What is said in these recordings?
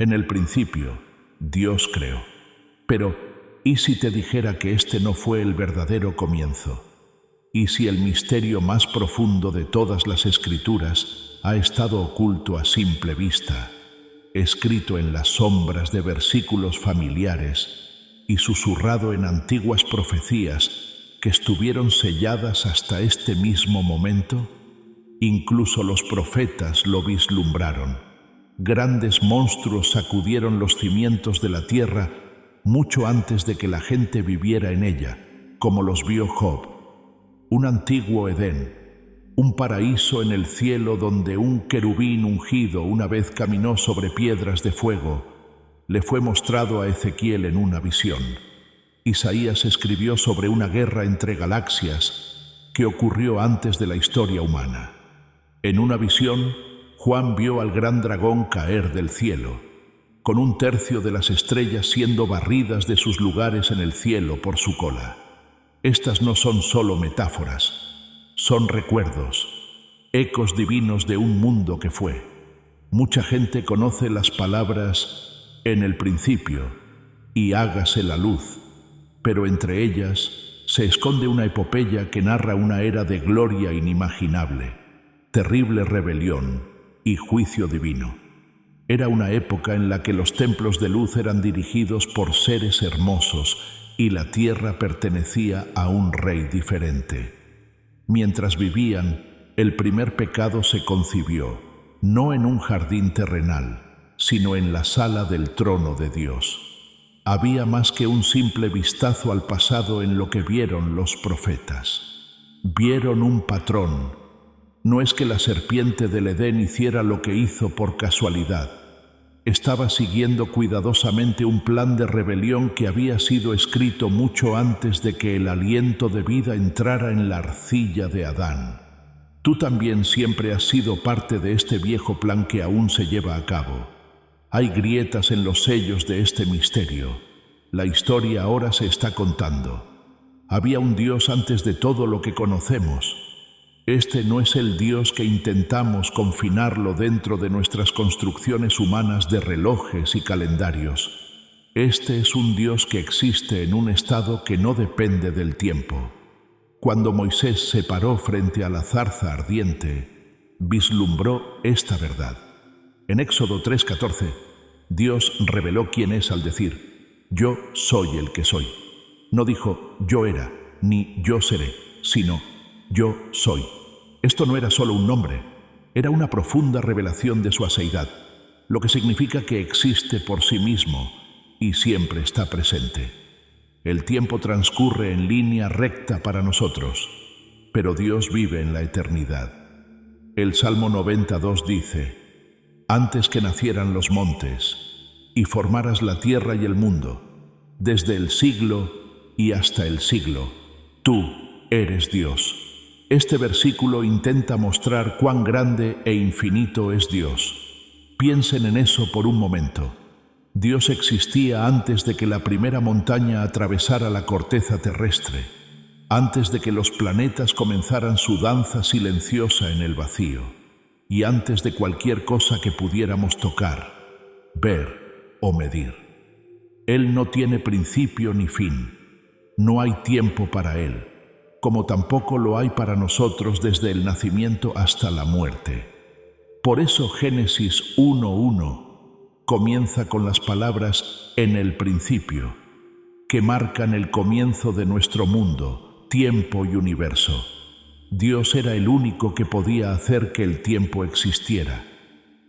En el principio, Dios creó. Pero, ¿y si te dijera que este no fue el verdadero comienzo? ¿Y si el misterio más profundo de todas las Escrituras ha estado oculto a simple vista, escrito en las sombras de versículos familiares y susurrado en antiguas profecías que estuvieron selladas hasta este mismo momento? Incluso los profetas lo vislumbraron. Grandes monstruos sacudieron los cimientos de la tierra mucho antes de que la gente viviera en ella, como los vio Job. Un antiguo Edén, un paraíso en el cielo donde un querubín ungido una vez caminó sobre piedras de fuego, le fue mostrado a Ezequiel en una visión. Isaías escribió sobre una guerra entre galaxias que ocurrió antes de la historia humana. En una visión, Juan vio al gran dragón caer del cielo, con un tercio de las estrellas siendo barridas de sus lugares en el cielo por su cola. Estas no son solo metáforas, son recuerdos, ecos divinos de un mundo que fue. Mucha gente conoce las palabras «en el principio» y «hágase la luz», pero entre ellas se esconde una epopeya que narra una era de gloria inimaginable, terrible rebelión y juicio divino. Era una época en la que los templos de luz eran dirigidos por seres hermosos y la tierra pertenecía a un rey diferente. Mientras vivían, el primer pecado se concibió, no en un jardín terrenal, sino en la sala del trono de Dios. Había más que un simple vistazo al pasado en lo que vieron los profetas. Vieron un patrón. No es que la serpiente del Edén hiciera lo que hizo por casualidad. Estaba siguiendo cuidadosamente un plan de rebelión que había sido escrito mucho antes de que el aliento de vida entrara en la arcilla de Adán. Tú también siempre has sido parte de este viejo plan que aún se lleva a cabo. Hay grietas en los sellos de este misterio. La historia ahora se está contando. Había un Dios antes de todo lo que conocemos. Este no es el Dios que intentamos confinarlo dentro de nuestras construcciones humanas de relojes y calendarios. Este es un Dios que existe en un estado que no depende del tiempo. Cuando Moisés se paró frente a la zarza ardiente, vislumbró esta verdad. En Éxodo 3:14, Dios reveló quién es al decir, «Yo soy el que soy». No dijo, «yo era», ni «yo seré», sino «yo soy». Esto no era solo un nombre, era una profunda revelación de su aseidad, lo que significa que existe por sí mismo y siempre está presente. El tiempo transcurre en línea recta para nosotros, pero Dios vive en la eternidad. El Salmo 92 dice, «Antes que nacieran los montes y formaras la tierra y el mundo, desde el siglo y hasta el siglo, tú eres Dios». Este versículo intenta mostrar cuán grande e infinito es Dios. Piensen en eso por un momento. Dios existía antes de que la primera montaña atravesara la corteza terrestre, antes de que los planetas comenzaran su danza silenciosa en el vacío, y antes de cualquier cosa que pudiéramos tocar, ver o medir. Él no tiene principio ni fin. No hay tiempo para Él, como tampoco lo hay para nosotros desde el nacimiento hasta la muerte. Por eso Génesis 1:1 comienza con las palabras «en el principio», que marcan el comienzo de nuestro mundo, tiempo y universo. Dios era el único que podía hacer que el tiempo existiera.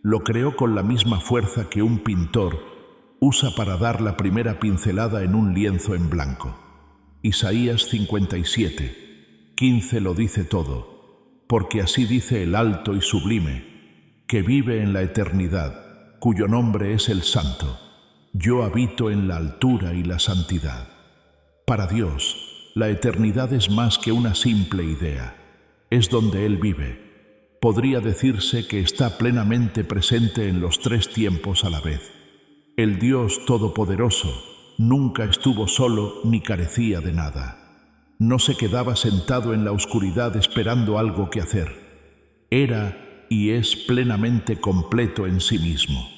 Lo creó con la misma fuerza que un pintor usa para dar la primera pincelada en un lienzo en blanco. Isaías 57:15 lo dice todo, porque así dice el alto y sublime, que vive en la eternidad, cuyo nombre es el Santo. Yo habito en la altura y la santidad. Para Dios, la eternidad es más que una simple idea. Es donde Él vive. Podría decirse que está plenamente presente en los tres tiempos a la vez. El Dios Todopoderoso nunca estuvo solo ni carecía de nada. No se quedaba sentado en la oscuridad esperando algo que hacer. Era y es plenamente completo en sí mismo.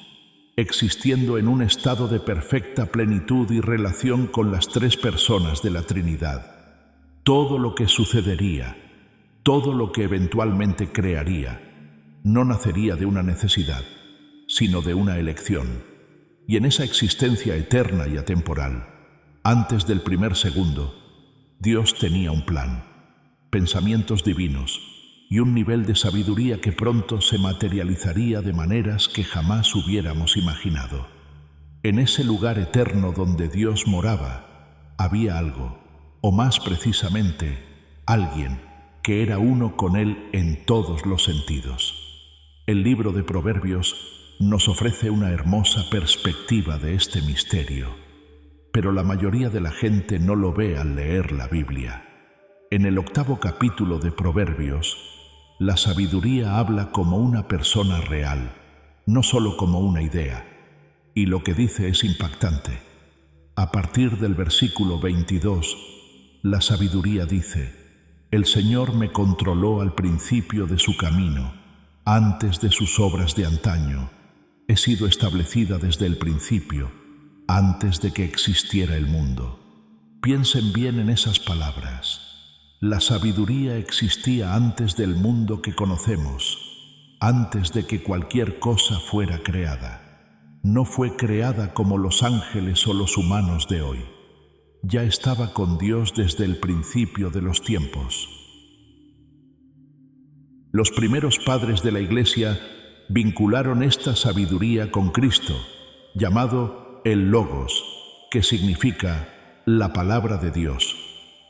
existiendo en un estado de perfecta plenitud y relación con las tres personas de la Trinidad. Todo lo que sucedería, todo lo que eventualmente crearía, no nacería de una necesidad, sino de una elección. Y en esa existencia eterna y atemporal, antes del primer segundo, Dios tenía un plan, pensamientos divinos y un nivel de sabiduría que pronto se materializaría de maneras que jamás hubiéramos imaginado. En ese lugar eterno donde Dios moraba, había algo, o más precisamente, alguien que era uno con Él en todos los sentidos. El libro de Proverbios nos ofrece una hermosa perspectiva de este misterio, pero la mayoría de la gente no lo ve al leer la Biblia. En el 8º capítulo de Proverbios, la sabiduría habla como una persona real, no solo como una idea, y lo que dice es impactante. A partir del versículo 22, la sabiduría dice: «El Señor me controló al principio de su camino, antes de sus obras de antaño. He sido establecida desde el principio, antes de que existiera el mundo». Piensen bien en esas palabras. La sabiduría existía antes del mundo que conocemos, antes de que cualquier cosa fuera creada. No fue creada como los ángeles o los humanos de hoy. Ya estaba con Dios desde el principio de los tiempos. Los primeros padres de la Iglesia vincularon esta sabiduría con Cristo, llamado el Logos, que significa la palabra de Dios.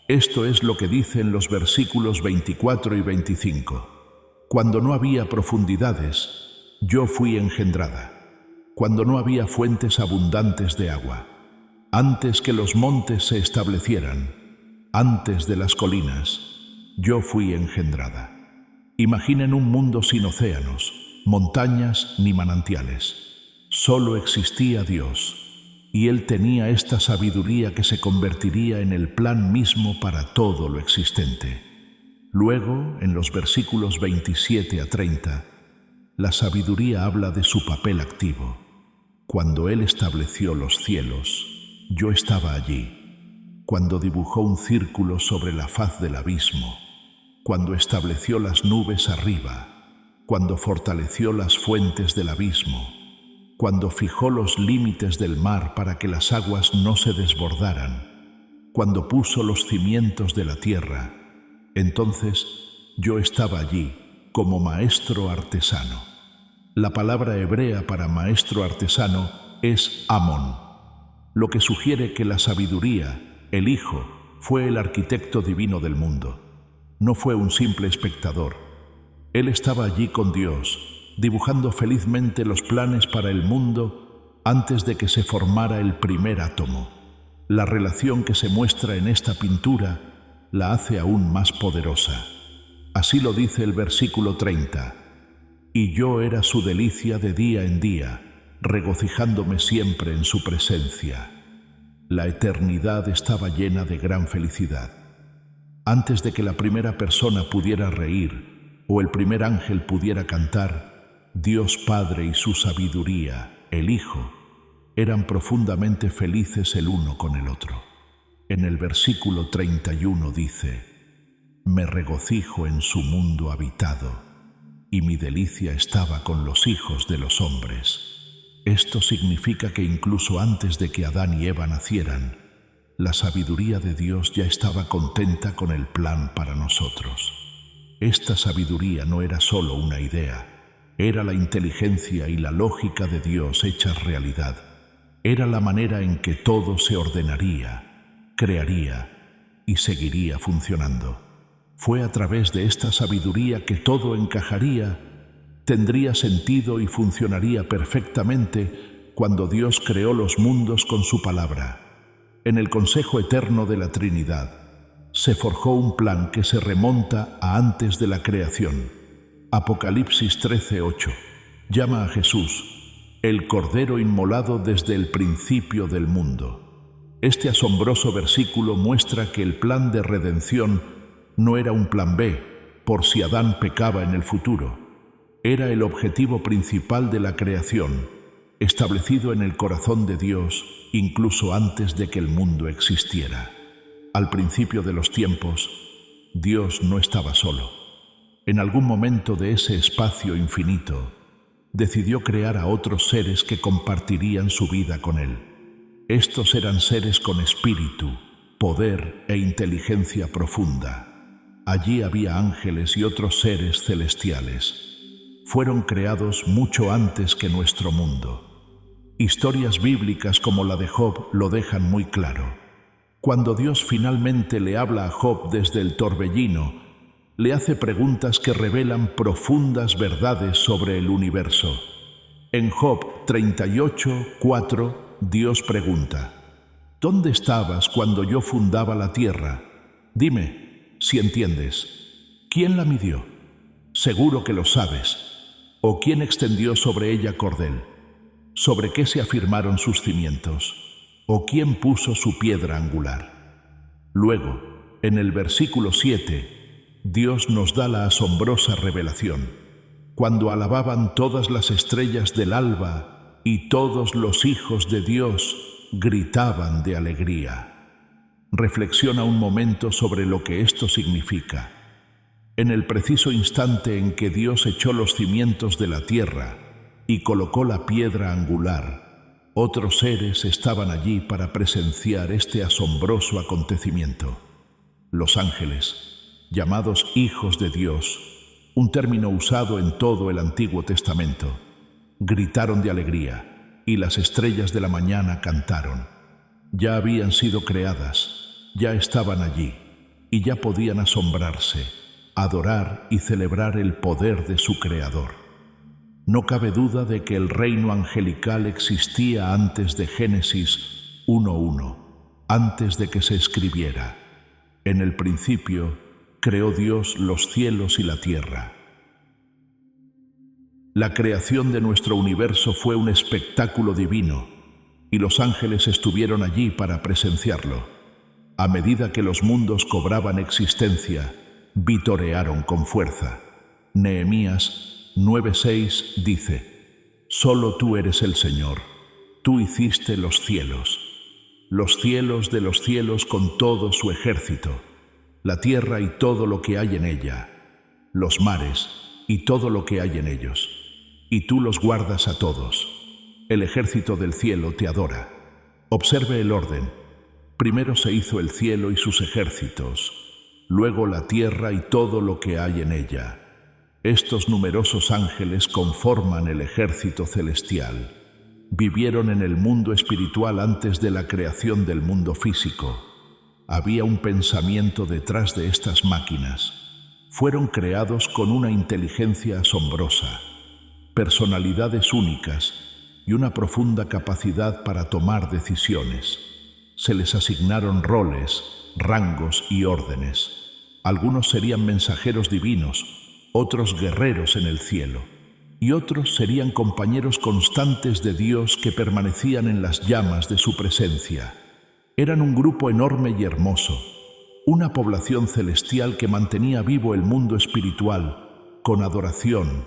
Esto es lo que dicen los versículos 24 y 25. Cuando no había profundidades, yo fui engendrada. Cuando no había fuentes abundantes de agua, antes que los montes se establecieran, antes de las colinas, yo fui engendrada. Imaginen un mundo sin océanos, montañas ni manantiales. Solo existía Dios, y Él tenía esta sabiduría que se convertiría en el plan mismo para todo lo existente. Luego, en los versículos 27 a 30, la sabiduría habla de su papel activo. Cuando Él estableció los cielos, yo estaba allí. Cuando dibujó un círculo sobre la faz del abismo, cuando estableció las nubes arriba, cuando fortaleció las fuentes del abismo, cuando fijó los límites del mar para que las aguas no se desbordaran, cuando puso los cimientos de la tierra, entonces yo estaba allí como maestro artesano. La palabra hebrea para maestro artesano es Amón, lo que sugiere que la sabiduría, el Hijo, fue el arquitecto divino del mundo. No fue un simple espectador. Él estaba allí con Dios, dibujando felizmente los planes para el mundo antes de que se formara el primer átomo. La relación que se muestra en esta pintura la hace aún más poderosa. Así lo dice el versículo 30. «Y yo era su delicia de día en día, regocijándome siempre en su presencia». La eternidad estaba llena de gran felicidad. Antes de que la primera persona pudiera reír o el primer ángel pudiera cantar, Dios Padre y su sabiduría, el Hijo, eran profundamente felices el uno con el otro. En el versículo 31 dice: «Me regocijo en su mundo habitado, y mi delicia estaba con los hijos de los hombres». Esto significa que incluso antes de que Adán y Eva nacieran, la sabiduría de Dios ya estaba contenta con el plan para nosotros. Esta sabiduría no era solo una idea, era la inteligencia y la lógica de Dios hechas realidad. Era la manera en que todo se ordenaría, crearía y seguiría funcionando. Fue a través de esta sabiduría que todo encajaría, tendría sentido y funcionaría perfectamente cuando Dios creó los mundos con su palabra. En el consejo eterno de la Trinidad, se forjó un plan que se remonta a antes de la creación. Apocalipsis 13:8 llama a Jesús el Cordero inmolado desde el principio del mundo. Este asombroso versículo muestra que el plan de redención no era un plan B, por si Adán pecaba en el futuro. Era el objetivo principal de la creación, establecido en el corazón de Dios incluso antes de que el mundo existiera. Al principio de los tiempos, Dios no estaba solo. En algún momento de ese espacio infinito, decidió crear a otros seres que compartirían su vida con Él. Estos eran seres con espíritu, poder e inteligencia profunda. Allí había ángeles y otros seres celestiales. Fueron creados mucho antes que nuestro mundo. Historias bíblicas como la de Job lo dejan muy claro. Cuando Dios finalmente le habla a Job desde el torbellino, le hace preguntas que revelan profundas verdades sobre el universo. En Job 38:4, Dios pregunta: ¿Dónde estabas cuando yo fundaba la tierra? Dime, si entiendes. ¿Quién la midió? Seguro que lo sabes. ¿O quién extendió sobre ella cordel? ¿Sobre qué se afirmaron sus cimientos? ¿O quién puso su piedra angular? Luego, en el versículo 7, Dios nos da la asombrosa revelación. Cuando alababan todas las estrellas del alba y todos los hijos de Dios gritaban de alegría. Reflexiona un momento sobre lo que esto significa. En el preciso instante en que Dios echó los cimientos de la tierra y colocó la piedra angular, otros seres estaban allí para presenciar este asombroso acontecimiento. Los ángeles, llamados hijos de Dios, un término usado en todo el Antiguo Testamento, gritaron de alegría, y las estrellas de la mañana cantaron. Ya habían sido creadas, ya estaban allí, y ya podían asombrarse, adorar y celebrar el poder de su Creador. No cabe duda de que el reino angelical existía antes de Génesis 1:1, antes de que se escribiera. En el principio, creó Dios los cielos y la tierra. La creación de nuestro universo fue un espectáculo divino, y los ángeles estuvieron allí para presenciarlo. A medida que los mundos cobraban existencia, vitorearon con fuerza. Nehemías 9:6 dice: «Solo tú eres el Señor, tú hiciste los cielos de los cielos con todo su ejército, la tierra y todo lo que hay en ella, los mares y todo lo que hay en ellos, y tú los guardas a todos. El ejército del cielo te adora». Observe el orden. Primero se hizo el cielo y sus ejércitos, luego la tierra y todo lo que hay en ella. Estos numerosos ángeles conforman el ejército celestial. Vivieron en el mundo espiritual antes de la creación del mundo físico. Había un pensamiento detrás de estas máquinas. Fueron creados con una inteligencia asombrosa, personalidades únicas y una profunda capacidad para tomar decisiones. Se les asignaron roles, rangos y órdenes. Algunos serían mensajeros divinos, otros guerreros en el cielo, y otros serían compañeros constantes de Dios que permanecían en las llamas de su presencia. Eran un grupo enorme y hermoso, una población celestial que mantenía vivo el mundo espiritual con adoración,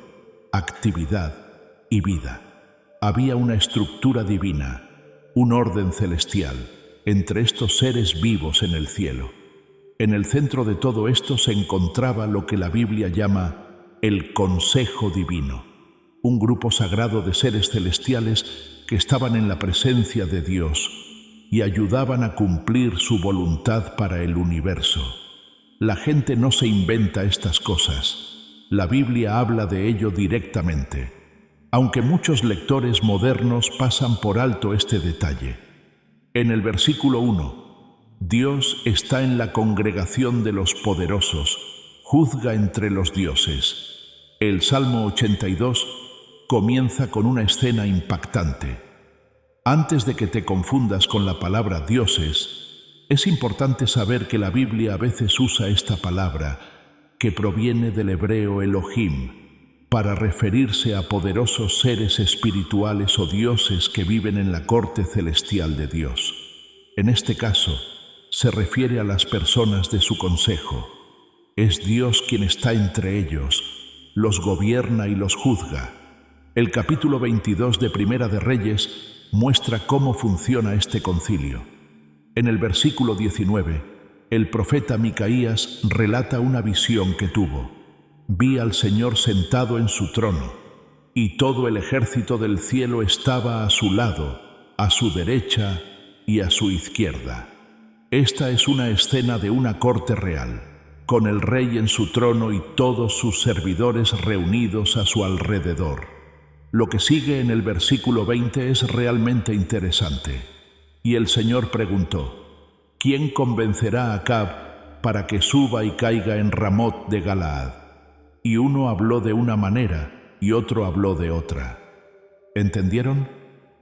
actividad y vida. Había una estructura divina, un orden celestial, entre estos seres vivos en el cielo. En el centro de todo esto se encontraba lo que la Biblia llama el Consejo Divino, un grupo sagrado de seres celestiales que estaban en la presencia de Dios y ayudaban a cumplir su voluntad para el universo. La gente no se inventa estas cosas. La Biblia habla de ello directamente, aunque muchos lectores modernos pasan por alto este detalle. En el versículo 1, Dios está en la congregación de los poderosos, juzga entre los dioses. El Salmo 82 comienza con una escena impactante. Antes de que te confundas con la palabra dioses, es importante saber que la Biblia a veces usa esta palabra, que proviene del hebreo Elohim, para referirse a poderosos seres espirituales o dioses que viven en la corte celestial de Dios. En este caso, se refiere a las personas de su consejo. Es Dios quien está entre ellos, los gobierna y los juzga. El capítulo 22 de Primera de Reyes muestra cómo funciona este concilio. En el versículo 19, el profeta Micaías relata una visión que tuvo. Vi al Señor sentado en su trono, y todo el ejército del cielo estaba a su lado, a su derecha y a su izquierda. Esta es una escena de una corte real, con el rey en su trono y todos sus servidores reunidos a su alrededor. Lo que sigue en el versículo 20 es realmente interesante. Y el Señor preguntó: ¿quién convencerá a Acab para que suba y caiga en Ramot de Galaad? Y uno habló de una manera y otro habló de otra. ¿Entendieron?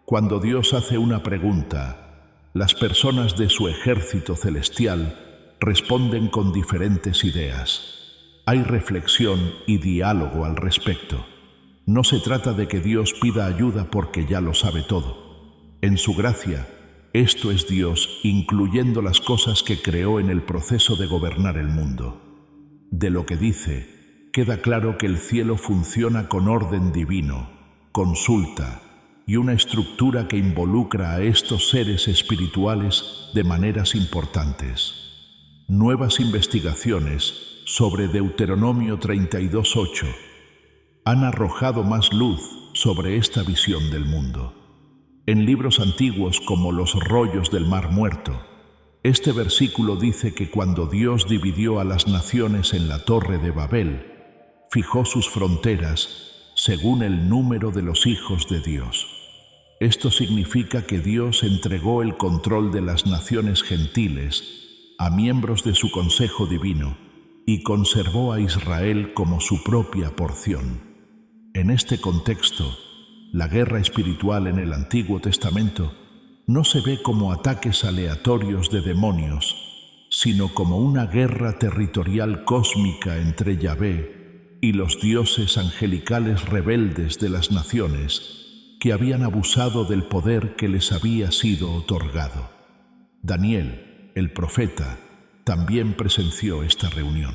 Cuando Dios hace una pregunta, las personas de su ejército celestial responden con diferentes ideas. Hay reflexión y diálogo al respecto. No se trata de que Dios pida ayuda porque ya lo sabe todo. En su gracia, esto es Dios incluyendo las cosas que creó en el proceso de gobernar el mundo. De lo que dice, queda claro que el cielo funciona con orden divino, consulta y una estructura que involucra a estos seres espirituales de maneras importantes. Nuevas investigaciones sobre Deuteronomio 32:8 han arrojado más luz sobre esta visión del mundo. En libros antiguos como los rollos del Mar Muerto, este versículo dice que cuando Dios dividió a las naciones en la Torre de Babel, fijó sus fronteras según el número de los hijos de Dios. Esto significa que Dios entregó el control de las naciones gentiles a miembros de su consejo divino y conservó a Israel como su propia porción. En este contexto, la guerra espiritual en el Antiguo Testamento no se ve como ataques aleatorios de demonios, sino como una guerra territorial cósmica entre Yahvé y los dioses angelicales rebeldes de las naciones que habían abusado del poder que les había sido otorgado. Daniel, el profeta, también presenció esta reunión.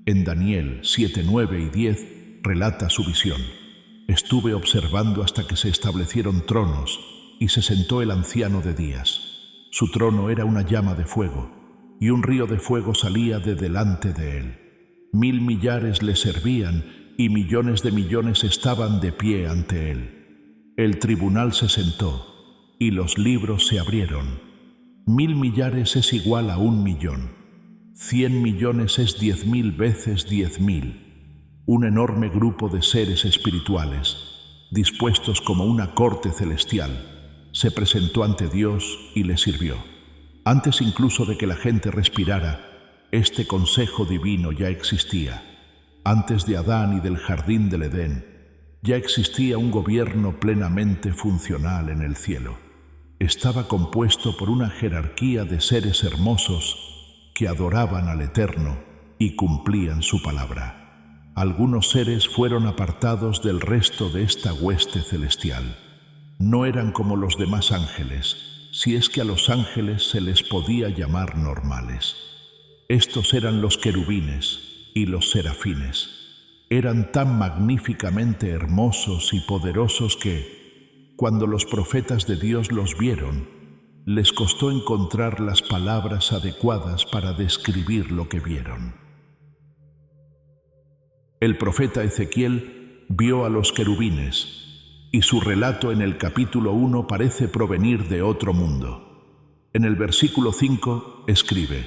En Daniel 7, 9 y 10 relata su visión. Estuve observando hasta que se establecieron tronos y se sentó el anciano de días. Su trono era una llama de fuego y un río de fuego salía de delante de él. 1000 millares le servían y millones de millones estaban de pie ante él. El tribunal se sentó y los libros se abrieron. 1000 millares es igual a 1.000.000. 100 millones es 10.000 veces 10.000. Un enorme grupo de seres espirituales, dispuestos como una corte celestial, se presentó ante Dios y le sirvió. Antes incluso de que la gente respirara, este consejo divino ya existía. Antes de Adán y del jardín del Edén, ya existía un gobierno plenamente funcional en el cielo. Estaba compuesto por una jerarquía de seres hermosos que adoraban al Eterno y cumplían su palabra. Algunos seres fueron apartados del resto de esta hueste celestial. No eran como los demás ángeles, si es que a los ángeles se les podía llamar normales. Estos eran los querubines y los serafines. Eran tan magníficamente hermosos y poderosos que, cuando los profetas de Dios los vieron, les costó encontrar las palabras adecuadas para describir lo que vieron. El profeta Ezequiel vio a los querubines, y su relato en el capítulo 1 parece provenir de otro mundo. En el versículo 5 escribe: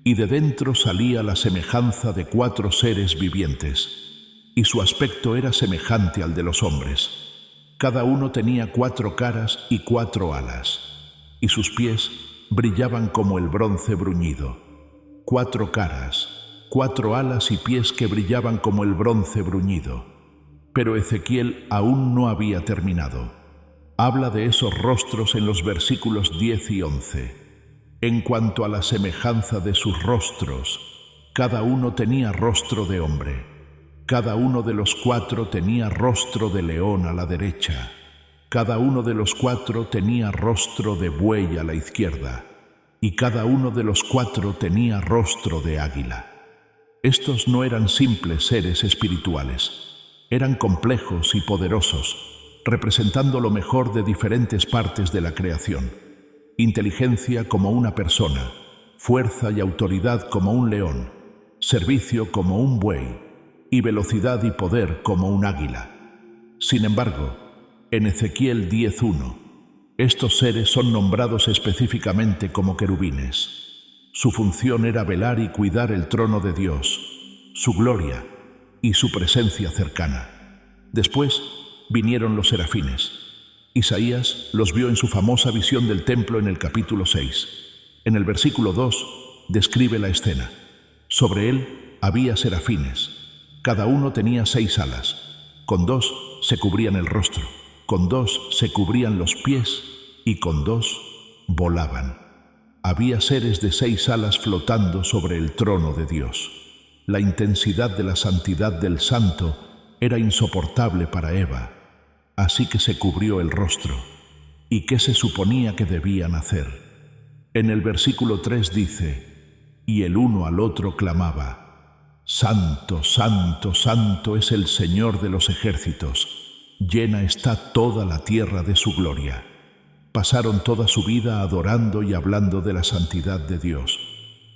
«Y de dentro salía la semejanza de 4 seres vivientes, y su aspecto era semejante al de los hombres. Cada uno tenía 4 caras y 4 alas, y sus pies brillaban como el bronce bruñido. 4 caras, 4 alas y pies que brillaban como el bronce bruñido». Pero Ezequiel aún no había terminado. Habla de esos rostros en los versículos 10 y 11. En cuanto a la semejanza de sus rostros, cada uno tenía rostro de hombre. Cada uno de los 4 tenía rostro de león a la derecha. Cada uno de los 4 tenía rostro de buey a la izquierda. Y cada uno de los 4 tenía rostro de águila. Estos no eran simples seres espirituales. Eran complejos y poderosos, representando lo mejor de diferentes partes de la creación. Inteligencia como una persona, fuerza y autoridad como un león, servicio como un buey y velocidad y poder como un águila. Sin embargo, en Ezequiel 10:1, estos seres son nombrados específicamente como querubines. Su función era velar y cuidar el trono de Dios, su gloria y su presencia cercana. Después vinieron los serafines. Isaías los vio en su famosa visión del templo en el capítulo 6. En el versículo 2 describe la escena. Sobre él había serafines. Cada uno tenía 6 alas. Con 2 se cubrían el rostro, con 2 se cubrían los pies y con 2 volaban. Había seres de 6 alas flotando sobre el trono de Dios. La intensidad de la santidad del Santo era insoportable para Eva, así que se cubrió el rostro. ¿Y qué se suponía que debían hacer? En el versículo 3 dice: y el uno al otro clamaba: Santo, santo, santo es el Señor de los ejércitos, llena está toda la tierra de su gloria. Pasaron toda su vida adorando y hablando de la santidad de Dios.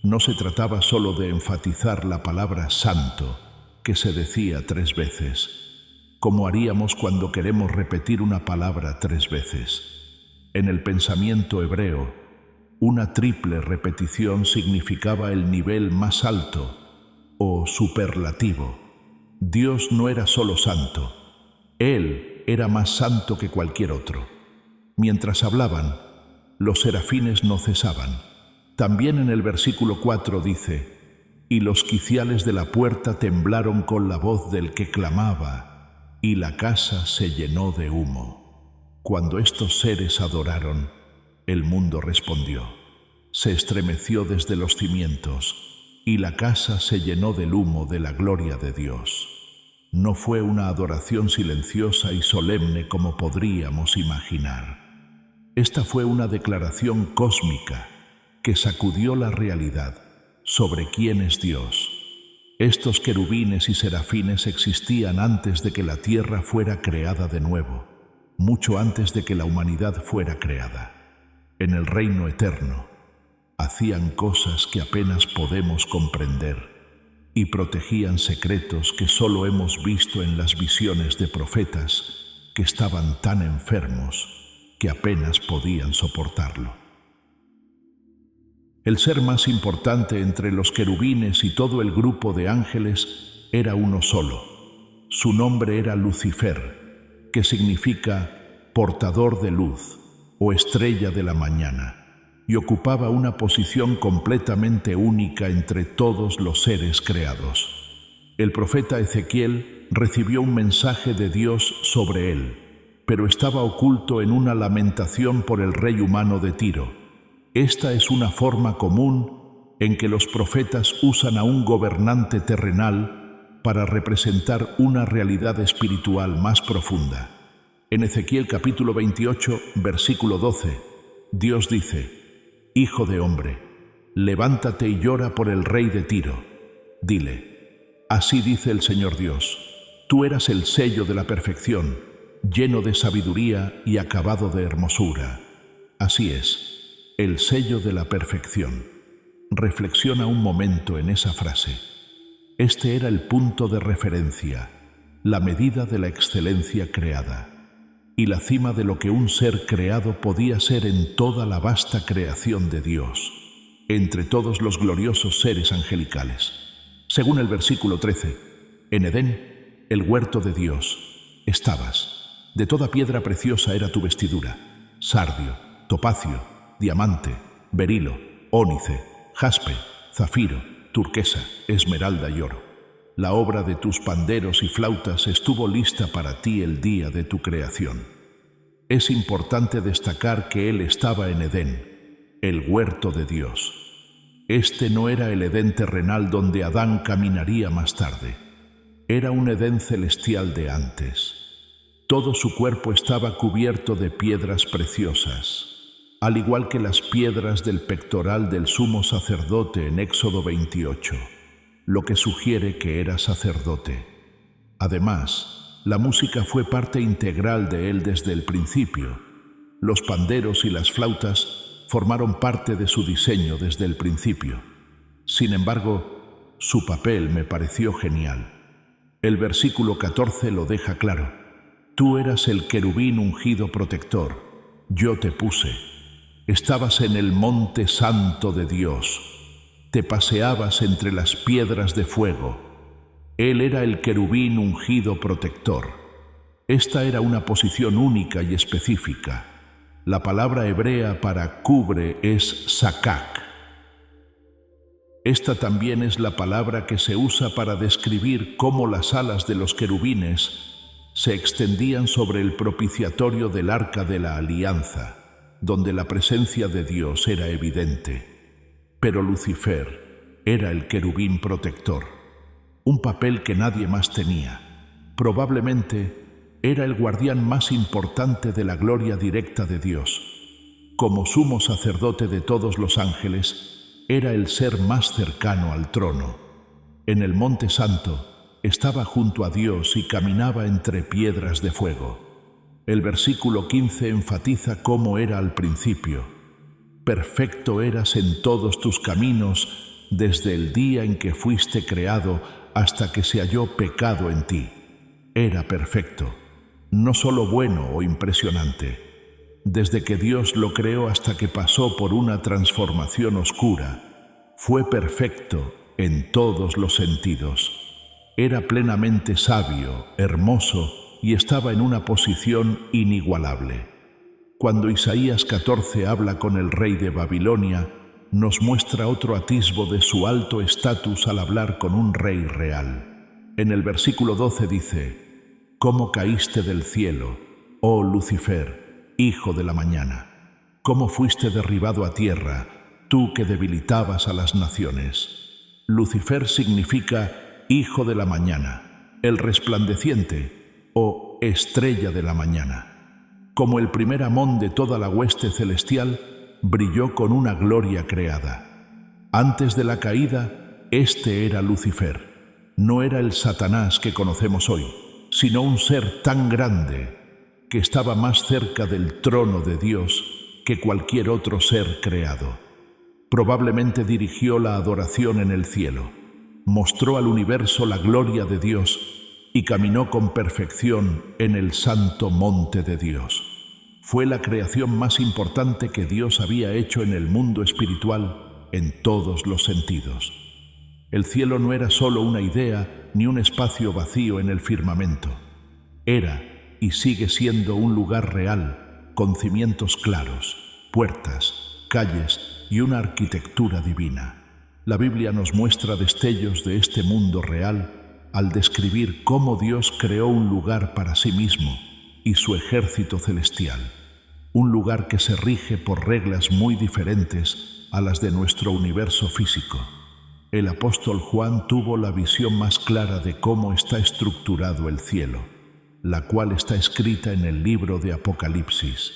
No se trataba solo de enfatizar la palabra santo, que se decía 3 veces, como haríamos cuando queremos repetir una palabra 3 veces. En el pensamiento hebreo, una triple repetición significaba el nivel más alto o superlativo. Dios no era solo santo, Él era más santo que cualquier otro. Mientras hablaban, los serafines no cesaban. También en el versículo 4 dice: y los quiciales de la puerta temblaron con la voz del que clamaba, y la casa se llenó de humo. Cuando estos seres adoraron, el mundo respondió. Se estremeció desde los cimientos, y la casa se llenó del humo de la gloria de Dios. No fue una adoración silenciosa y solemne como podríamos imaginar. Esta fue una declaración cósmica que sacudió la realidad sobre quién es Dios. Estos querubines y serafines existían antes de que la tierra fuera creada de nuevo, mucho antes de que la humanidad fuera creada. En el reino eterno, hacían cosas que apenas podemos comprender y protegían secretos que solo hemos visto en las visiones de profetas que estaban tan enfermos que apenas podían soportarlo. El ser más importante entre los querubines y todo el grupo de ángeles era uno solo. Su nombre era Lucifer, que significa portador de luz o estrella de la mañana, y ocupaba una posición completamente única entre todos los seres creados. El profeta Ezequiel recibió un mensaje de Dios sobre él, pero estaba oculto en una lamentación por el rey humano de Tiro. Esta es una forma común en que los profetas usan a un gobernante terrenal para representar una realidad espiritual más profunda. En Ezequiel capítulo 28, versículo 12, Dios dice: Hijo de hombre, levántate y llora por el rey de Tiro. Dile: así dice el Señor Dios, tú eras el sello de la perfección, lleno de sabiduría y acabado de hermosura. Así es, el sello de la perfección. Reflexiona un momento en esa frase. Este era el punto de referencia, la medida de la excelencia creada y la cima de lo que un ser creado podía ser en toda la vasta creación de Dios, entre todos los gloriosos seres angelicales. Según el versículo 13, en Edén, el huerto de Dios, estabas. De toda piedra preciosa era tu vestidura: sardio, topacio, diamante, berilo, ónice, jaspe, zafiro, turquesa, esmeralda y oro. La obra de tus panderos y flautas estuvo lista para ti el día de tu creación. Es importante destacar que él estaba en Edén, el huerto de Dios. Este no era el Edén terrenal donde Adán caminaría más tarde. Era un Edén celestial de antes. Todo su cuerpo estaba cubierto de piedras preciosas, al igual que las piedras del pectoral del sumo sacerdote en Éxodo 28, lo que sugiere que era sacerdote. Además, la música fue parte integral de él desde el principio. Los panderos y las flautas formaron parte de su diseño desde el principio. Sin embargo, su papel me pareció genial. El versículo 14 lo deja claro. Tú eras el querubín ungido protector. Yo te puse. Estabas en el monte santo de Dios. Te paseabas entre las piedras de fuego. Él era el querubín ungido protector. Esta era una posición única y específica. La palabra hebrea para cubre es sakak. Esta también es la palabra que se usa para describir cómo las alas de los querubines se extendían sobre el propiciatorio del Arca de la Alianza, donde la presencia de Dios era evidente. Pero Lucifer era el querubín protector, un papel que nadie más tenía. Probablemente era el guardián más importante de la gloria directa de Dios. Como sumo sacerdote de todos los ángeles, era el ser más cercano al trono. En el Monte Santo estaba junto a Dios y caminaba entre piedras de fuego. El versículo 15 enfatiza cómo era al principio. Perfecto eras en todos tus caminos desde el día en que fuiste creado hasta que se halló pecado en ti. Era perfecto, no solo bueno o impresionante. Desde que Dios lo creó hasta que pasó por una transformación oscura, fue perfecto en todos los sentidos. Era plenamente sabio, hermoso y estaba en una posición inigualable. Cuando Isaías 14 habla con el rey de Babilonia, nos muestra otro atisbo de su alto estatus al hablar con un rey real. En el versículo 12 dice: «¿Cómo caíste del cielo, oh Lucifer, hijo de la mañana? ¿Cómo fuiste derribado a tierra, tú que debilitabas a las naciones?» Lucifer significa hijo de la mañana, el resplandeciente o estrella de la mañana. Como el primer Amón de toda la hueste celestial, brilló con una gloria creada. Antes de la caída, este era Lucifer. No era el Satanás que conocemos hoy, sino un ser tan grande que estaba más cerca del trono de Dios que cualquier otro ser creado. Probablemente dirigió la adoración en el cielo, mostró al universo la gloria de Dios y caminó con perfección en el santo monte de Dios. Fue la creación más importante que Dios había hecho en el mundo espiritual en todos los sentidos. El cielo no era solo una idea ni un espacio vacío en el firmamento. Era y sigue siendo un lugar real, con cimientos claros, puertas, calles y una arquitectura divina. La Biblia nos muestra destellos de este mundo real al describir cómo Dios creó un lugar para sí mismo y su ejército celestial, un lugar que se rige por reglas muy diferentes a las de nuestro universo físico. El apóstol Juan tuvo la visión más clara de cómo está estructurado el cielo, la cual está escrita en el libro de Apocalipsis.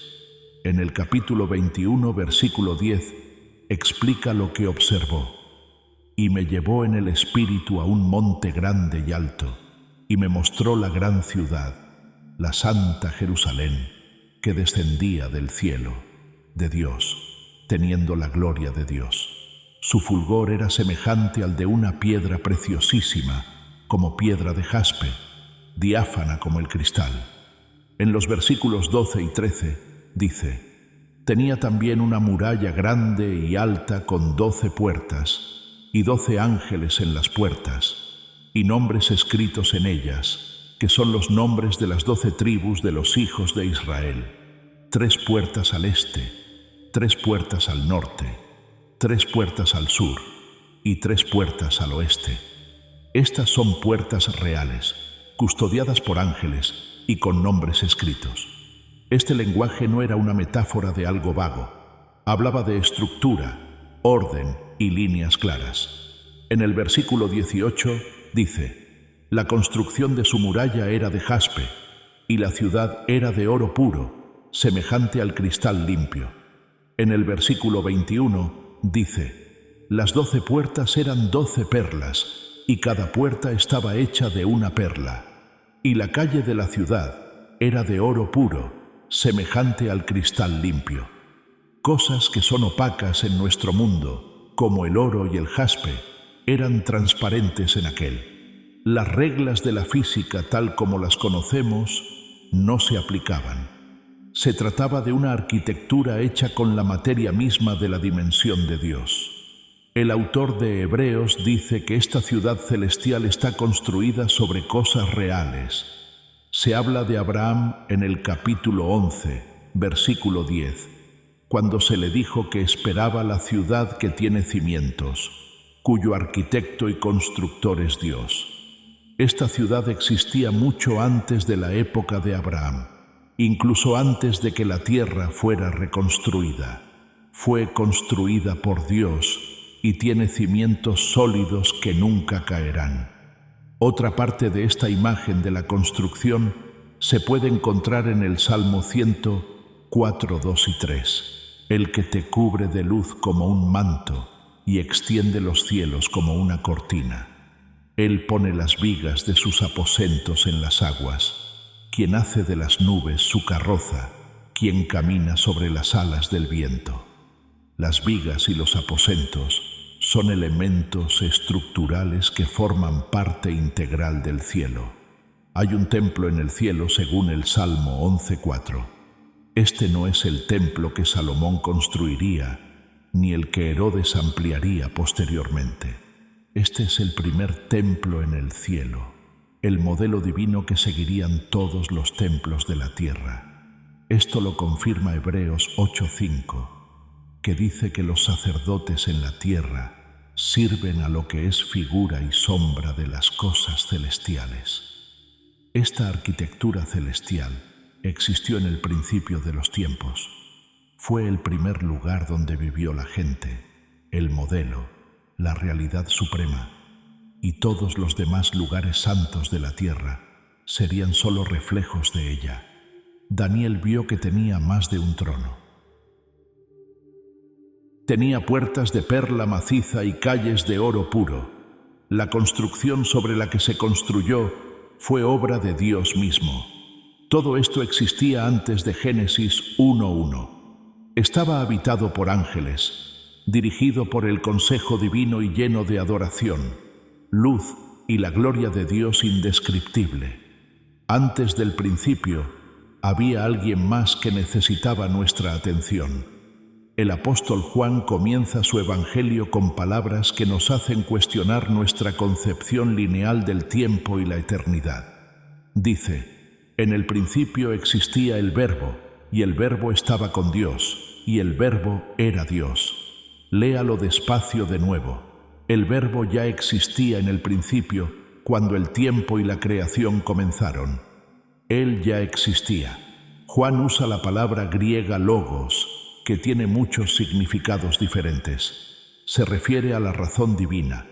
En el capítulo 21, versículo 10, explica lo que observó. Y me llevó en el espíritu a un monte grande y alto, y me mostró la gran ciudad, la santa Jerusalén, que descendía del cielo, de Dios, teniendo la gloria de Dios. Su fulgor era semejante al de una piedra preciosísima, como piedra de jaspe, diáfana como el cristal. En los versículos 12 y 13 dice: «Tenía también una muralla grande y alta con 12 puertas, y 12 ángeles en las puertas, y nombres escritos en ellas, que son los nombres de las 12 tribus de los hijos de Israel. 3 puertas al este, 3 puertas al norte, 3 puertas al sur, y 3 puertas al oeste. Estas son puertas reales, custodiadas por ángeles y con nombres escritos». Este lenguaje no era una metáfora de algo vago. Hablaba de estructura, orden y líneas claras. En el versículo 18 dice: «La construcción de su muralla era de jaspe, y la ciudad era de oro puro, semejante al cristal limpio». En el versículo 21 dice: «Las 12 puertas eran 12 perlas, y cada puerta estaba hecha de una perla. y la calle de la ciudad era de oro puro, semejante al cristal limpio. Cosas que son opacas en nuestro mundo, como el oro y el jaspe, eran transparentes en aquel. Las reglas de la física tal como las conocemos no se aplicaban. Se trataba de una arquitectura hecha con la materia misma de la dimensión de Dios. El autor de Hebreos dice que esta ciudad celestial está construida sobre cosas reales. Se habla de Abraham en el capítulo 11, versículo 10, cuando se le dijo que esperaba la ciudad que tiene cimientos, cuyo arquitecto y constructor es Dios. Esta ciudad existía mucho antes de la época de Abraham, incluso antes de que la tierra fuera reconstruida. Fue construida por Dios y tiene cimientos sólidos que nunca caerán. Otra parte de esta imagen de la construcción se puede encontrar en el Salmo 104, 2 y 3. El que te cubre de luz como un manto y extiende los cielos como una cortina. Él pone las vigas de sus aposentos en las aguas, quien hace de las nubes su carroza, quien camina sobre las alas del viento. Las vigas y los aposentos son elementos estructurales que forman parte integral del cielo. Hay un templo en el cielo según el Salmo 11:4. Este no es el templo que Salomón construiría, ni el que Herodes ampliaría posteriormente. Este es el primer templo en el cielo, el modelo divino que seguirían todos los templos de la tierra. Esto lo confirma Hebreos 8:5, que dice que los sacerdotes en la tierra sirven a lo que es figura y sombra de las cosas celestiales. Esta arquitectura celestial existió en el principio de los tiempos. Fue el primer lugar donde vivió la gente, el modelo, la realidad suprema, y todos los demás lugares santos de la tierra serían solo reflejos de ella. Daniel vio que tenía más de un trono. Tenía puertas de perla maciza y calles de oro puro. La construcción sobre la que se construyó fue obra de Dios mismo. Todo esto existía antes de Génesis 1:1. Estaba habitado por ángeles, dirigido por el consejo divino y lleno de adoración, luz y la gloria de Dios indescriptible. Antes del principio, había alguien más que necesitaba nuestra atención. El apóstol Juan comienza su evangelio con palabras que nos hacen cuestionar nuestra concepción lineal del tiempo y la eternidad. Dice: en el principio existía el Verbo, y el Verbo estaba con Dios, y el Verbo era Dios. Léalo despacio de nuevo. El Verbo ya existía en el principio, cuando el tiempo y la creación comenzaron. Él ya existía. Juan usa la palabra griega logos, que tiene muchos significados diferentes. Se refiere a la razón divina,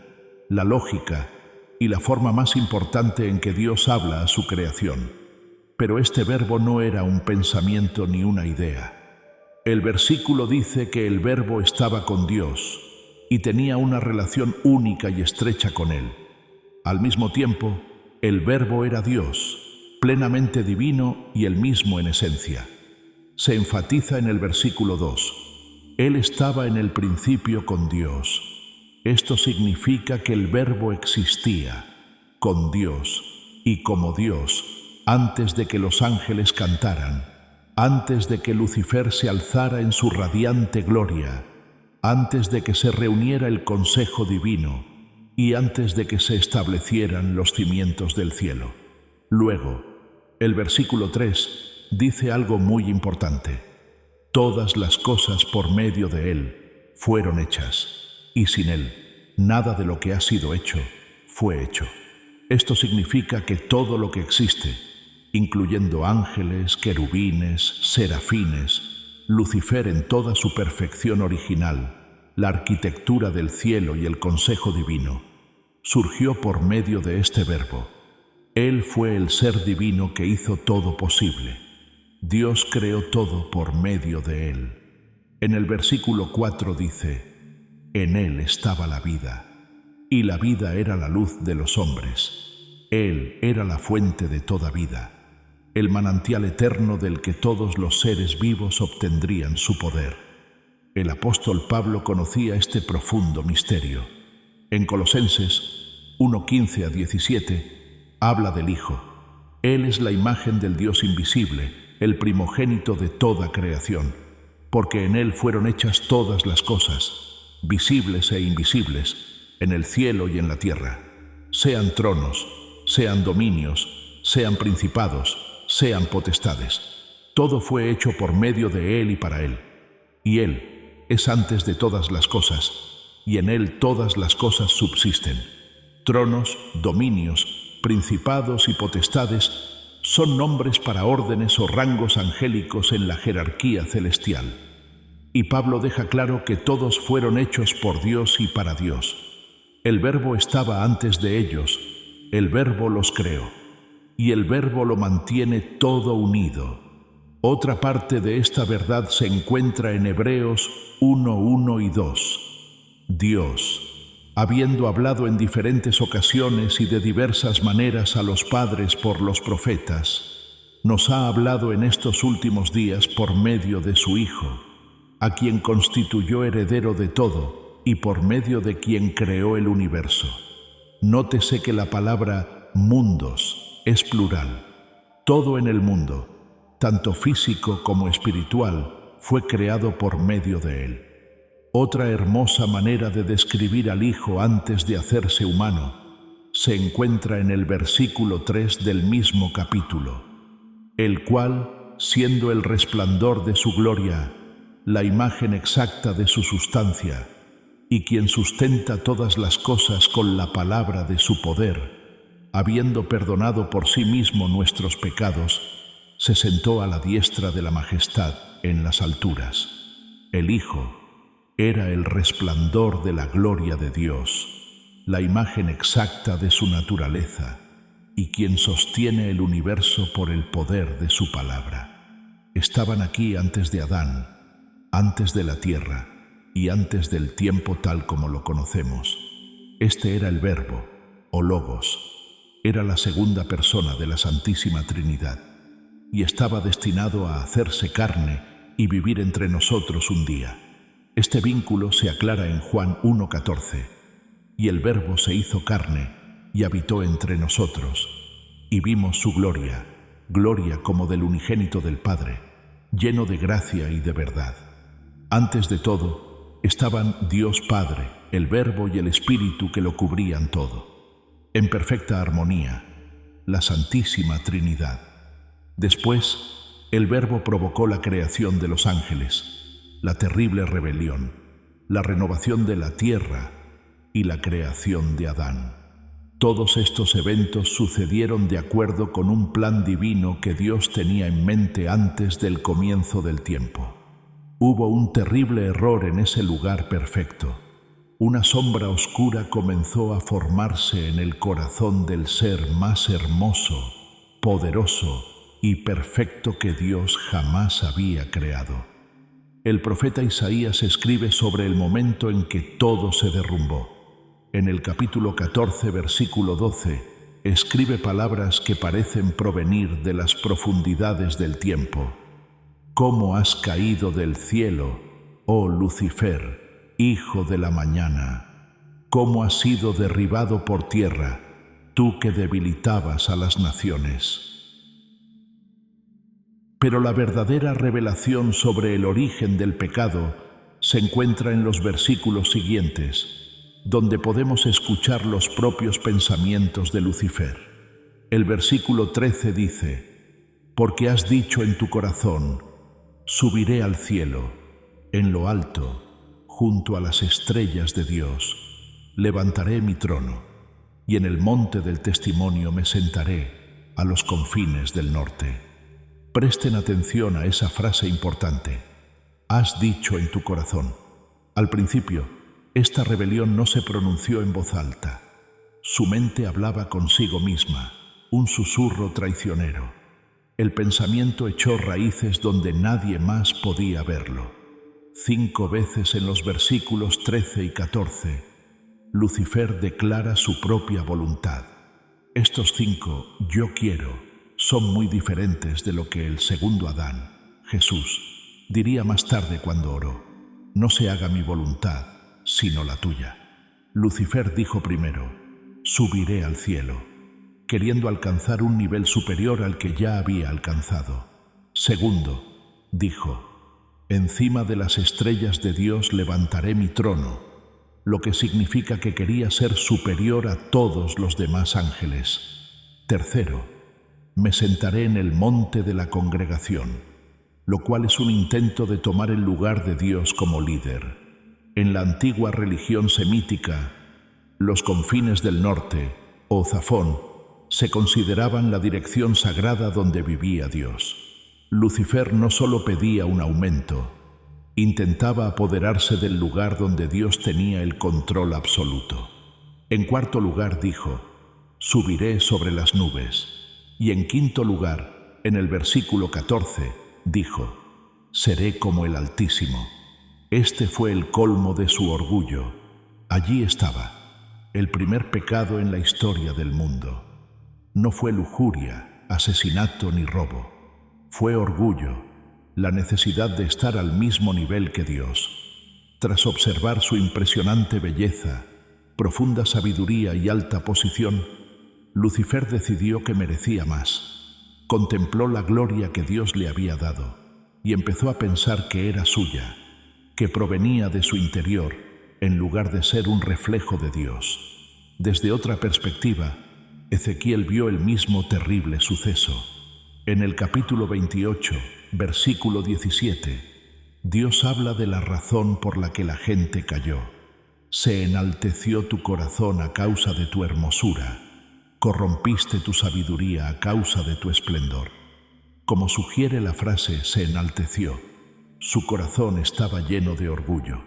la lógica y la forma más importante en que Dios habla a su creación. Pero este verbo no era un pensamiento ni una idea. El versículo dice que el Verbo estaba con Dios y tenía una relación única y estrecha con Él. Al mismo tiempo, el Verbo era Dios, plenamente divino y el mismo en esencia. Se enfatiza en el versículo 2. Él estaba en el principio con Dios. Esto significa que el Verbo existía, con Dios y como Dios, antes de que los ángeles cantaran, antes de que Lucifer se alzara en su radiante gloria, antes de que se reuniera el consejo divino y antes de que se establecieran los cimientos del cielo. Luego, el versículo 3 dice algo muy importante. Todas las cosas por medio de Él fueron hechas, y sin Él, nada de lo que ha sido hecho fue hecho. Esto significa que todo lo que existe, incluyendo ángeles, querubines, serafines, Lucifer en toda su perfección original, la arquitectura del cielo y el consejo divino, surgió por medio de este Verbo. Él fue el ser divino que hizo todo posible. Dios creó todo por medio de Él. En el versículo 4 dice: en Él estaba la vida, y la vida era la luz de los hombres. Él era la fuente de toda vida, el manantial eterno del que todos los seres vivos obtendrían su poder. El apóstol Pablo conocía este profundo misterio. En Colosenses 1:15-17 habla del Hijo. Él es la imagen del Dios invisible, el primogénito de toda creación, porque en Él fueron hechas todas las cosas, visibles e invisibles, en el cielo y en la tierra, sean tronos, sean dominios, sean principados, sean potestades. Todo fue hecho por medio de Él y para Él. Y Él es antes de todas las cosas, y en Él todas las cosas subsisten. Tronos, dominios, principados y potestades son nombres para órdenes o rangos angélicos en la jerarquía celestial. Y Pablo deja claro que todos fueron hechos por Dios y para Dios. El Verbo estaba antes de ellos, el Verbo los creó, y el Verbo lo mantiene todo unido. Otra parte de esta verdad se encuentra en Hebreos 1:1 y 2. Dios, habiendo hablado en diferentes ocasiones y de diversas maneras a los padres por los profetas, nos ha hablado en estos últimos días por medio de su Hijo, a quien constituyó heredero de todo y por medio de quien creó el universo. Nótese que la palabra mundos es plural. Todo en el mundo, tanto físico como espiritual, fue creado por medio de Él. Otra hermosa manera de describir al Hijo antes de hacerse humano se encuentra en el versículo 3 del mismo capítulo, el cual, siendo el resplandor de su gloria, la imagen exacta de su sustancia, y quien sustenta todas las cosas con la palabra de su poder, habiendo perdonado por sí mismo nuestros pecados, se sentó a la diestra de la majestad en las alturas. El Hijo era el resplandor de la gloria de Dios, la imagen exacta de su naturaleza, y quien sostiene el universo por el poder de su palabra. Estaban aquí antes de Adán, antes de la tierra y antes del tiempo tal como lo conocemos. Este era el Verbo, o Logos, era la segunda persona de la Santísima Trinidad, y estaba destinado a hacerse carne y vivir entre nosotros un día. Este vínculo se aclara en Juan 1:14. Y el Verbo se hizo carne y habitó entre nosotros, y vimos su gloria, gloria como del unigénito del Padre, lleno de gracia y de verdad. Antes de todo, estaban Dios Padre, el Verbo y el Espíritu que lo cubrían todo. En perfecta armonía, la Santísima Trinidad. Después, el Verbo provocó la creación de los ángeles, la terrible rebelión, la renovación de la tierra y la creación de Adán. Todos estos eventos sucedieron de acuerdo con un plan divino que Dios tenía en mente antes del comienzo del tiempo. Hubo un terrible error en ese lugar perfecto. Una sombra oscura comenzó a formarse en el corazón del ser más hermoso, poderoso y perfecto que Dios jamás había creado. El profeta Isaías escribe sobre el momento en que todo se derrumbó. En el capítulo 14, versículo 12, escribe palabras que parecen provenir de las profundidades del tiempo. ¿Cómo has caído del cielo, oh Lucifer, hijo de la mañana? ¿Cómo has sido derribado por tierra, tú que debilitabas a las naciones? Pero la verdadera revelación sobre el origen del pecado se encuentra en los versículos siguientes, donde podemos escuchar los propios pensamientos de Lucifer. El versículo 13 dice: porque has dicho en tu corazón, subiré al cielo, en lo alto, junto a las estrellas de Dios, levantaré mi trono, y en el monte del testimonio me sentaré, a los confines del norte. Presten atención a esa frase importante. Has dicho en tu corazón. Al principio, esta rebelión no se pronunció en voz alta. Su mente hablaba consigo misma, un susurro traicionero. El pensamiento echó raíces donde nadie más podía verlo. 5 veces en los versículos 13 y 14, Lucifer declara su propia voluntad. Estos 5 yo quiero son muy diferentes de lo que el segundo Adán, Jesús, diría más tarde cuando oró: no se haga mi voluntad, sino la tuya. Lucifer dijo primero: subiré al cielo, queriendo alcanzar un nivel superior al que ya había alcanzado. Segundo, dijo: encima de las estrellas de Dios levantaré mi trono, lo que significa que quería ser superior a todos los demás ángeles. Tercero, me sentaré en el monte de la congregación, lo cual es un intento de tomar el lugar de Dios como líder. En la antigua religión semítica, los confines del norte, o Zafón, se consideraban la dirección sagrada donde vivía Dios. Lucifer no solo pedía un aumento, intentaba apoderarse del lugar donde Dios tenía el control absoluto. En cuarto lugar dijo: subiré sobre las nubes. Y en quinto lugar, en el versículo 14, dijo: seré como el Altísimo. Este fue el colmo de su orgullo. Allí estaba, el primer pecado en la historia del mundo. No fue lujuria, asesinato ni robo. Fue orgullo, la necesidad de estar al mismo nivel que Dios. Tras observar su impresionante belleza, profunda sabiduría y alta posición, Lucifer decidió que merecía más. Contempló la gloria que Dios le había dado y empezó a pensar que era suya, que provenía de su interior, en lugar de ser un reflejo de Dios. Desde otra perspectiva, Ezequiel vio el mismo terrible suceso. En el capítulo 28, versículo 17, Dios habla de la razón por la que la gente cayó. Se enalteció tu corazón a causa de tu hermosura, corrompiste tu sabiduría a causa de tu esplendor. Como sugiere la frase se enalteció, su corazón estaba lleno de orgullo.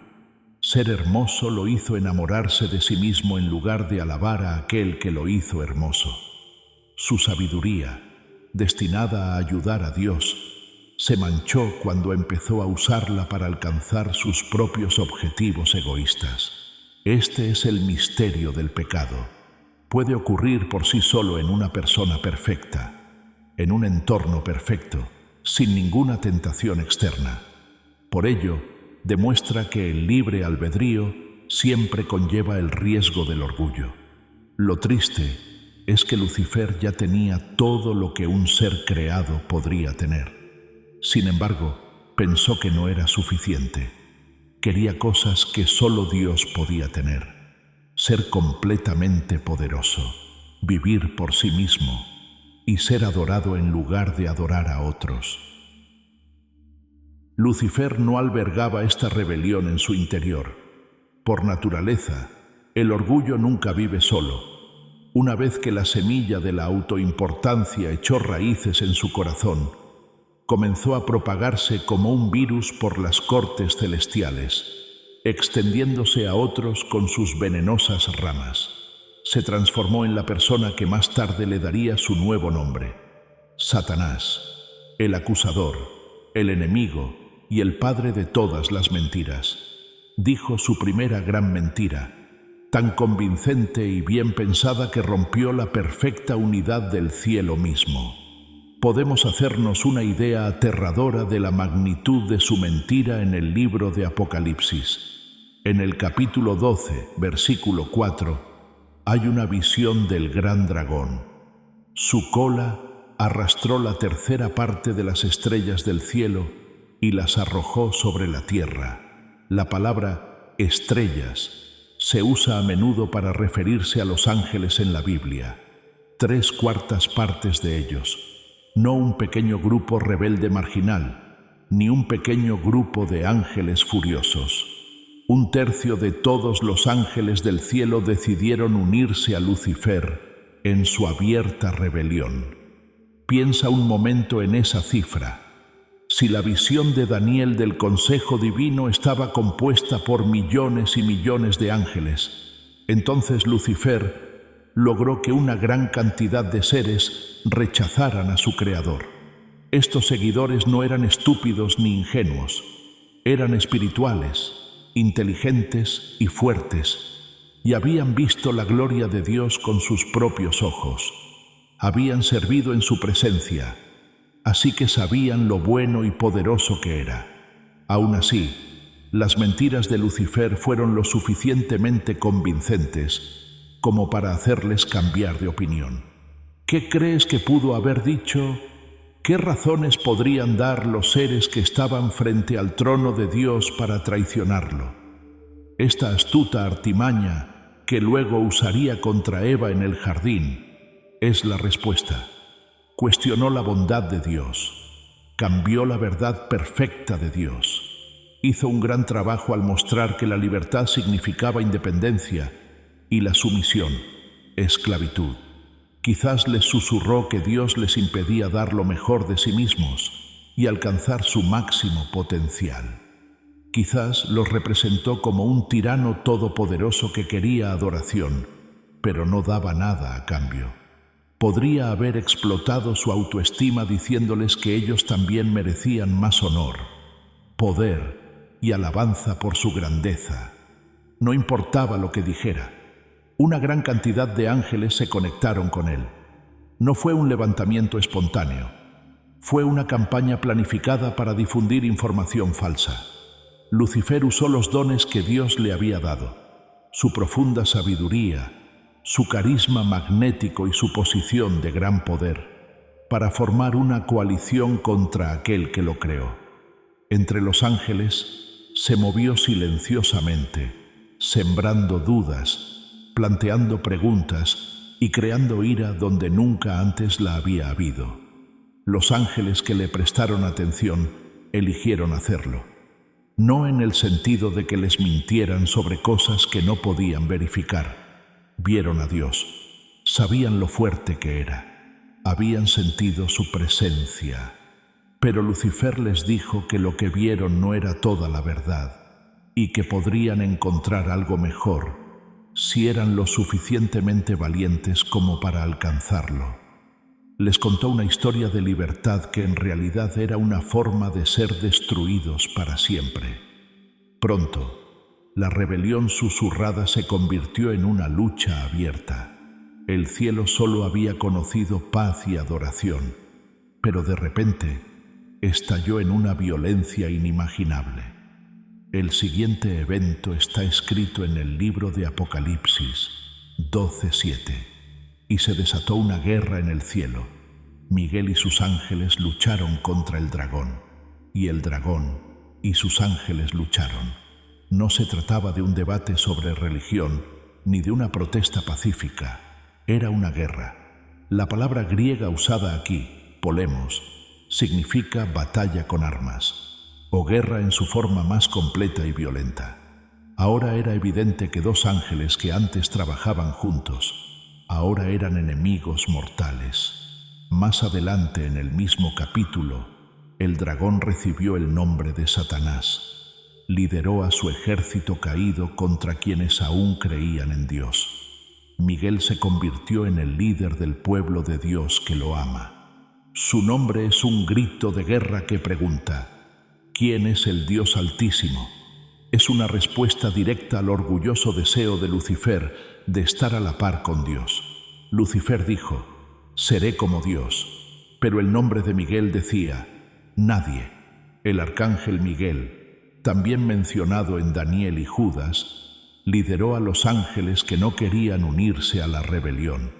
Ser hermoso lo hizo enamorarse de sí mismo en lugar de alabar a aquel que lo hizo hermoso. Su sabiduría, destinada a ayudar a Dios, se manchó cuando empezó a usarla para alcanzar sus propios objetivos egoístas. Este es el misterio del pecado. Puede ocurrir por sí solo en una persona perfecta, en un entorno perfecto, sin ninguna tentación externa. Por ello, demuestra que el libre albedrío siempre conlleva el riesgo del orgullo. Lo triste es que Lucifer ya tenía todo lo que un ser creado podría tener. Sin embargo, pensó que no era suficiente. Quería cosas que solo Dios podía tener: ser completamente poderoso, vivir por sí mismo y ser adorado en lugar de adorar a otros. Lucifer no albergaba esta rebelión en su interior. Por naturaleza, el orgullo nunca vive solo. Una vez que la semilla de la autoimportancia echó raíces en su corazón, comenzó a propagarse como un virus por las cortes celestiales, extendiéndose a otros con sus venenosas ramas. Se transformó en la persona que más tarde le daría su nuevo nombre: Satanás, el acusador, el enemigo y el padre de todas las mentiras. Dijo su primera gran mentira, tan convincente y bien pensada que rompió la perfecta unidad del cielo mismo. Podemos hacernos una idea aterradora de la magnitud de su mentira en el libro de Apocalipsis. En el capítulo 12, versículo 4, hay una visión del gran dragón. Su cola arrastró la tercera parte de las estrellas del cielo y las arrojó sobre la tierra. La palabra estrellas se usa a menudo para referirse a los ángeles en la Biblia. 3/4 partes de ellos, no un pequeño grupo rebelde marginal, ni un pequeño grupo de ángeles furiosos. 1/3 de todos los ángeles del cielo decidieron unirse a Lucifer en su abierta rebelión. Piensa un momento en esa cifra. Si la visión de Daniel del Consejo Divino estaba compuesta por millones y millones de ángeles, entonces Lucifer logró que una gran cantidad de seres rechazaran a su Creador. Estos seguidores no eran estúpidos ni ingenuos, eran espirituales, inteligentes y fuertes, y habían visto la gloria de Dios con sus propios ojos. Habían servido en su presencia, así que sabían lo bueno y poderoso que era. Aún así, las mentiras de Lucifer fueron lo suficientemente convincentes como para hacerles cambiar de opinión. ¿Qué crees que pudo haber dicho? ¿Qué razones podrían dar los seres que estaban frente al trono de Dios para traicionarlo? Esta astuta artimaña que luego usaría contra Eva en el jardín es la respuesta. Cuestionó la bondad de Dios, cambió la verdad perfecta de Dios, hizo un gran trabajo al mostrar que la libertad significaba independencia y la sumisión, esclavitud. Quizás les susurró que Dios les impedía dar lo mejor de sí mismos y alcanzar su máximo potencial. Quizás los representó como un tirano todopoderoso que quería adoración, pero no daba nada a cambio. Podría haber explotado su autoestima diciéndoles que ellos también merecían más honor, poder y alabanza por su grandeza. No importaba lo que dijera. Una gran cantidad de ángeles se conectaron con él. No fue un levantamiento espontáneo. Fue una campaña planificada para difundir información falsa. Lucifer usó los dones que Dios le había dado, su profunda sabiduría, su carisma magnético y su posición de gran poder, para formar una coalición contra aquel que lo creó. Entre los ángeles se movió silenciosamente, sembrando dudas, planteando preguntas y creando ira donde nunca antes la había habido. Los ángeles que le prestaron atención eligieron hacerlo, no en el sentido de que les mintieran sobre cosas que no podían verificar. Vieron a Dios, sabían lo fuerte que era, habían sentido su presencia. Pero Lucifer les dijo que lo que vieron no era toda la verdad y que podrían encontrar algo mejor si eran lo suficientemente valientes como para alcanzarlo. Les contó una historia de libertad que en realidad era una forma de ser destruidos para siempre. Pronto, la rebelión susurrada se convirtió en una lucha abierta. El cielo solo había conocido paz y adoración, pero de repente estalló en una violencia inimaginable. El siguiente evento está escrito en el libro de Apocalipsis 12:7. Y se desató una guerra en el cielo. Miguel y sus ángeles lucharon contra el dragón, y el dragón y sus ángeles lucharon. No se trataba de un debate sobre religión, ni de una protesta pacífica. Era una guerra. La palabra griega usada aquí, polemos, significa batalla con armas, o guerra en su forma más completa y violenta. Ahora era evidente que dos ángeles que antes trabajaban juntos, ahora eran enemigos mortales. Más adelante en el mismo capítulo, el dragón recibió el nombre de Satanás. Lideró a su ejército caído contra quienes aún creían en Dios. Miguel se convirtió en el líder del pueblo de Dios que lo ama. Su nombre es un grito de guerra que pregunta: ¿quién es el Dios Altísimo? Es una respuesta directa al orgulloso deseo de Lucifer de estar a la par con Dios. Lucifer dijo: seré como Dios. Pero el nombre de Miguel decía: nadie. El arcángel Miguel, también mencionado en Daniel y Judas, lideró a los ángeles que no querían unirse a la rebelión.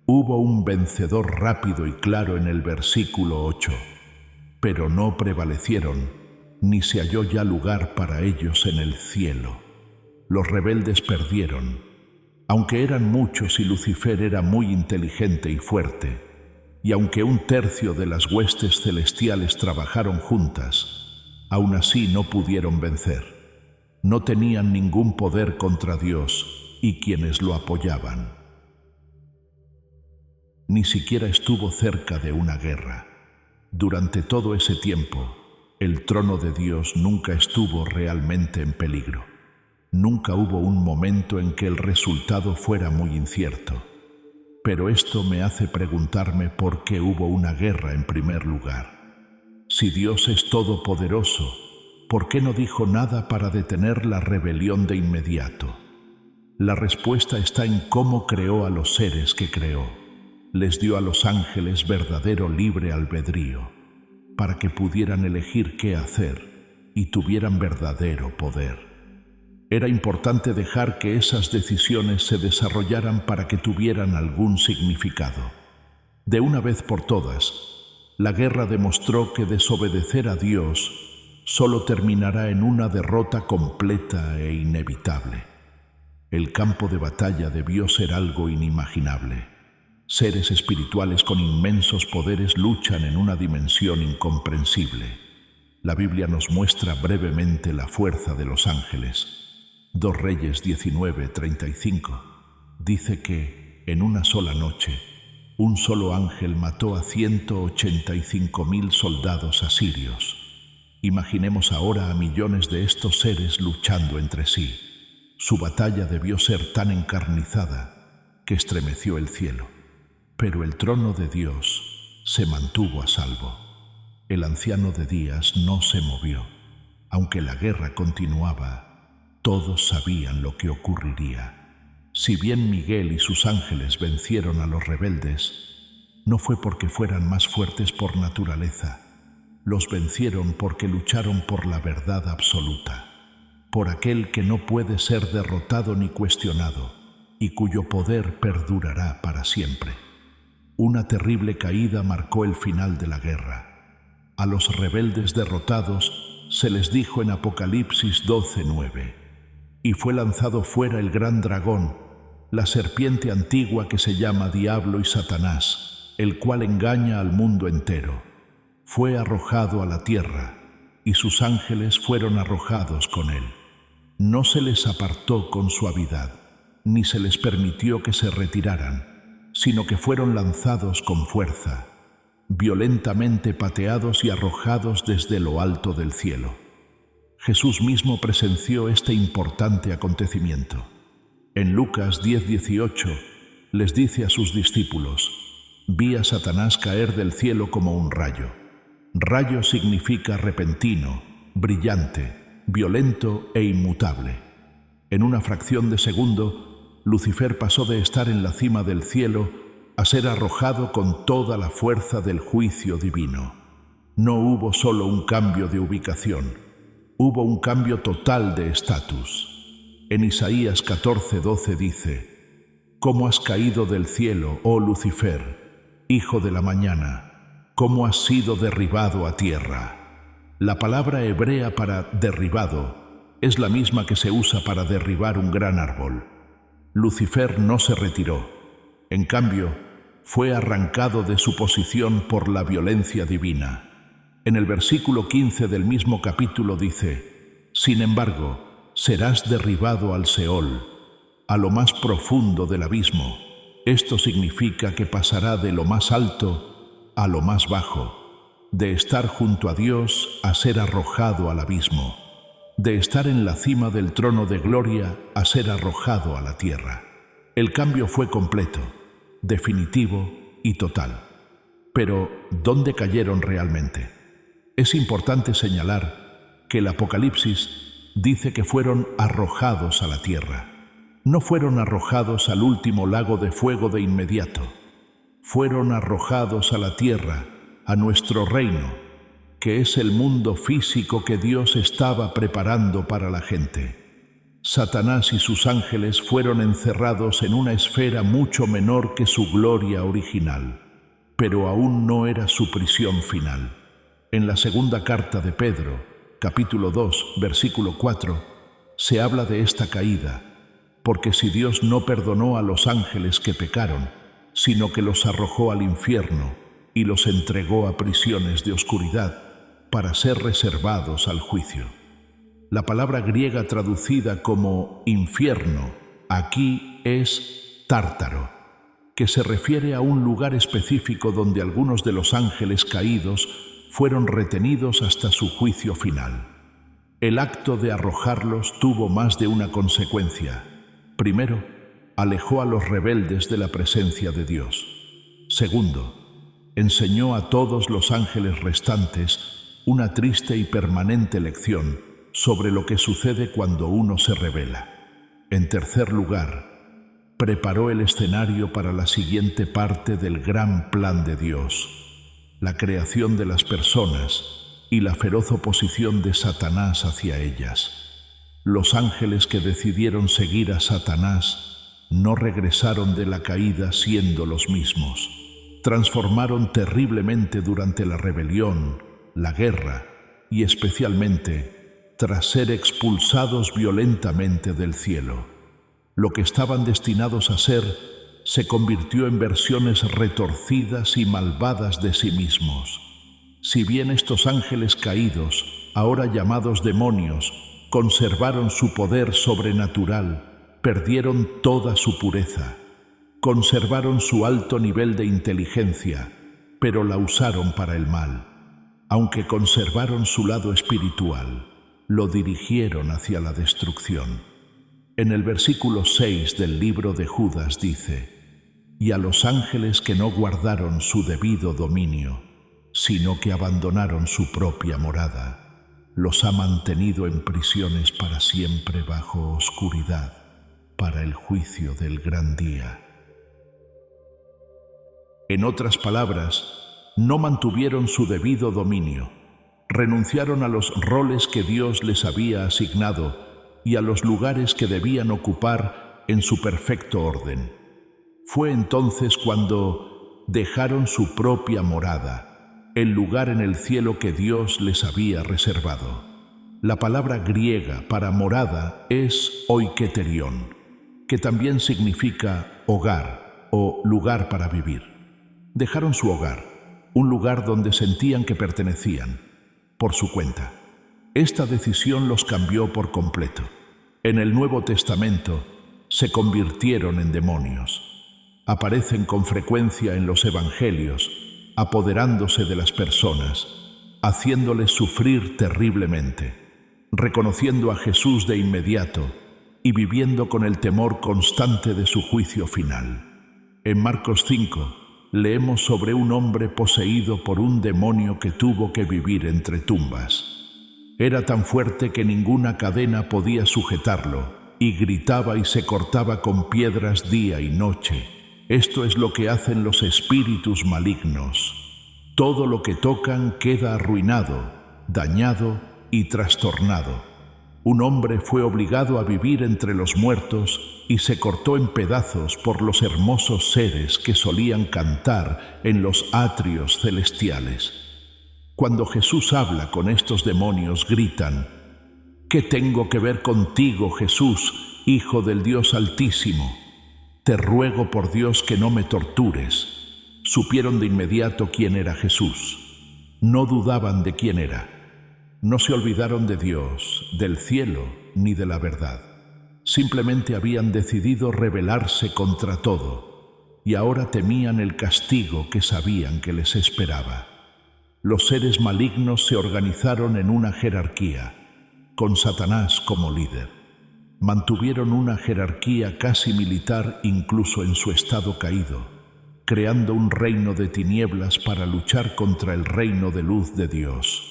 Hubo un vencedor rápido y claro en el versículo 8, pero no prevalecieron, ni se halló ya lugar para ellos en el cielo. Los rebeldes perdieron. Aunque eran muchos y Lucifer era muy inteligente y fuerte, y aunque un tercio de las huestes celestiales trabajaron juntas, aún así no pudieron vencer. No tenían ningún poder contra Dios y quienes lo apoyaban. Ni siquiera estuvo cerca de una guerra. Durante todo ese tiempo, el trono de Dios nunca estuvo realmente en peligro. Nunca hubo un momento en que el resultado fuera muy incierto. Pero esto me hace preguntarme por qué hubo una guerra en primer lugar. Si Dios es todopoderoso, ¿por qué no dijo nada para detener la rebelión de inmediato? La respuesta está en cómo creó a los seres que creó. Les dio a los ángeles verdadero libre albedrío, para que pudieran elegir qué hacer y tuvieran verdadero poder. Era importante dejar que esas decisiones se desarrollaran para que tuvieran algún significado. De una vez por todas, la guerra demostró que desobedecer a Dios solo terminará en una derrota completa e inevitable. El campo de batalla debió ser algo inimaginable. Seres espirituales con inmensos poderes luchan en una dimensión incomprensible. La Biblia nos muestra brevemente la fuerza de los ángeles. 2 Reyes 19:35 dice que, en una sola noche, un solo ángel mató a 185.000 soldados asirios. Imaginemos ahora a millones de estos seres luchando entre sí. Su batalla debió ser tan encarnizada que estremeció el cielo. Pero el trono de Dios se mantuvo a salvo. El anciano de días no se movió. Aunque la guerra continuaba, todos sabían lo que ocurriría. Si bien Miguel y sus ángeles vencieron a los rebeldes, no fue porque fueran más fuertes por naturaleza. Los vencieron porque lucharon por la verdad absoluta, por aquel que no puede ser derrotado ni cuestionado y cuyo poder perdurará para siempre. Una terrible caída marcó el final de la guerra. A los rebeldes derrotados se les dijo en Apocalipsis 12:9: y fue lanzado fuera el gran dragón, la serpiente antigua que se llama Diablo y Satanás, el cual engaña al mundo entero. Fue arrojado a la tierra, y sus ángeles fueron arrojados con él. No se les apartó con suavidad, ni se les permitió que se retiraran, sino que fueron lanzados con fuerza, violentamente pateados y arrojados desde lo alto del cielo. Jesús mismo presenció este importante acontecimiento. En Lucas 10:18 les dice a sus discípulos: vi a Satanás caer del cielo como un rayo. Rayo significa repentino, brillante, violento e inmutable. En una fracción de segundo, Lucifer pasó de estar en la cima del cielo a ser arrojado con toda la fuerza del juicio divino. No hubo solo un cambio de ubicación, hubo un cambio total de estatus. En Isaías 14:12 dice: ¿cómo has caído del cielo, oh Lucifer, hijo de la mañana? ¿Cómo has sido derribado a tierra? La palabra hebrea para derribado es la misma que se usa para derribar un gran árbol. Lucifer no se retiró. En cambio, fue arrancado de su posición por la violencia divina. En el versículo 15 del mismo capítulo dice: sin embargo, serás derribado al Seol, a lo más profundo del abismo. Esto significa que pasará de lo más alto a lo más bajo, de estar junto a Dios a ser arrojado al abismo, de estar en la cima del trono de gloria a ser arrojado a la tierra. El cambio fue completo, definitivo y total. Pero, ¿dónde cayeron realmente? Es importante señalar que el Apocalipsis dice que fueron arrojados a la tierra. No fueron arrojados al último lago de fuego de inmediato. Fueron arrojados a la tierra, a nuestro reino, que es el mundo físico que Dios estaba preparando para la gente. Satanás y sus ángeles fueron encerrados en una esfera mucho menor que su gloria original, pero aún no era su prisión final. En la segunda carta de Pedro, capítulo 2, versículo 4, se habla de esta caída, porque si Dios no perdonó a los ángeles que pecaron, sino que los arrojó al infierno y los entregó a prisiones de oscuridad, para ser reservados al juicio. La palabra griega traducida como infierno aquí es tártaro, que se refiere a un lugar específico donde algunos de los ángeles caídos fueron retenidos hasta su juicio final. El acto de arrojarlos tuvo más de una consecuencia. Primero, alejó a los rebeldes de la presencia de Dios. Segundo, enseñó a todos los ángeles restantes una triste y permanente lección sobre lo que sucede cuando uno se rebela. En tercer lugar, preparó el escenario para la siguiente parte del gran plan de Dios: la creación de las personas y la feroz oposición de Satanás hacia ellas. Los ángeles que decidieron seguir a Satanás no regresaron de la caída siendo los mismos. Transformaron terriblemente durante la rebelión, la guerra y especialmente tras ser expulsados violentamente del cielo. Lo que estaban destinados a ser se convirtió en versiones retorcidas y malvadas de sí mismos. Si bien estos ángeles caídos, ahora llamados demonios, conservaron su poder sobrenatural, perdieron toda su pureza. Conservaron su alto nivel de inteligencia, pero la usaron para el mal. Aunque conservaron su lado espiritual, lo dirigieron hacia la destrucción. En el versículo 6 del libro de Judas dice: «Y a los ángeles que no guardaron su debido dominio, sino que abandonaron su propia morada, los ha mantenido en prisiones para siempre bajo oscuridad, para el juicio del gran día». En otras palabras, no mantuvieron su debido dominio, renunciaron a los roles que Dios les había asignado y a los lugares que debían ocupar en su perfecto orden. Fue entonces cuando dejaron su propia morada, el lugar en el cielo que Dios les había reservado. La palabra griega para morada es oiketerion, que también significa hogar o lugar para vivir. Dejaron su hogar, un lugar donde sentían que pertenecían, por su cuenta. Esta decisión los cambió por completo. En el Nuevo Testamento se convirtieron en demonios. Aparecen con frecuencia en los evangelios, apoderándose de las personas, haciéndoles sufrir terriblemente, reconociendo a Jesús de inmediato y viviendo con el temor constante de su juicio final. En Marcos 5, leemos sobre un hombre poseído por un demonio que tuvo que vivir entre tumbas. Era tan fuerte que ninguna cadena podía sujetarlo, y gritaba y se cortaba con piedras día y noche. Esto es lo que hacen los espíritus malignos. Todo lo que tocan queda arruinado, dañado y trastornado. Un hombre fue obligado a vivir entre los muertos y se cortó en pedazos por los hermosos seres que solían cantar en los atrios celestiales. Cuando Jesús habla con estos demonios, gritan: «¿Qué tengo que ver contigo, Jesús, Hijo del Dios Altísimo? Te ruego por Dios que no me tortures». Supieron de inmediato quién era Jesús. No dudaban de quién era. No se olvidaron de Dios, del cielo, ni de la verdad. Simplemente habían decidido rebelarse contra todo, y ahora temían el castigo que sabían que les esperaba. Los seres malignos se organizaron en una jerarquía, con Satanás como líder. Mantuvieron una jerarquía casi militar incluso en su estado caído, creando un reino de tinieblas para luchar contra el reino de luz de Dios.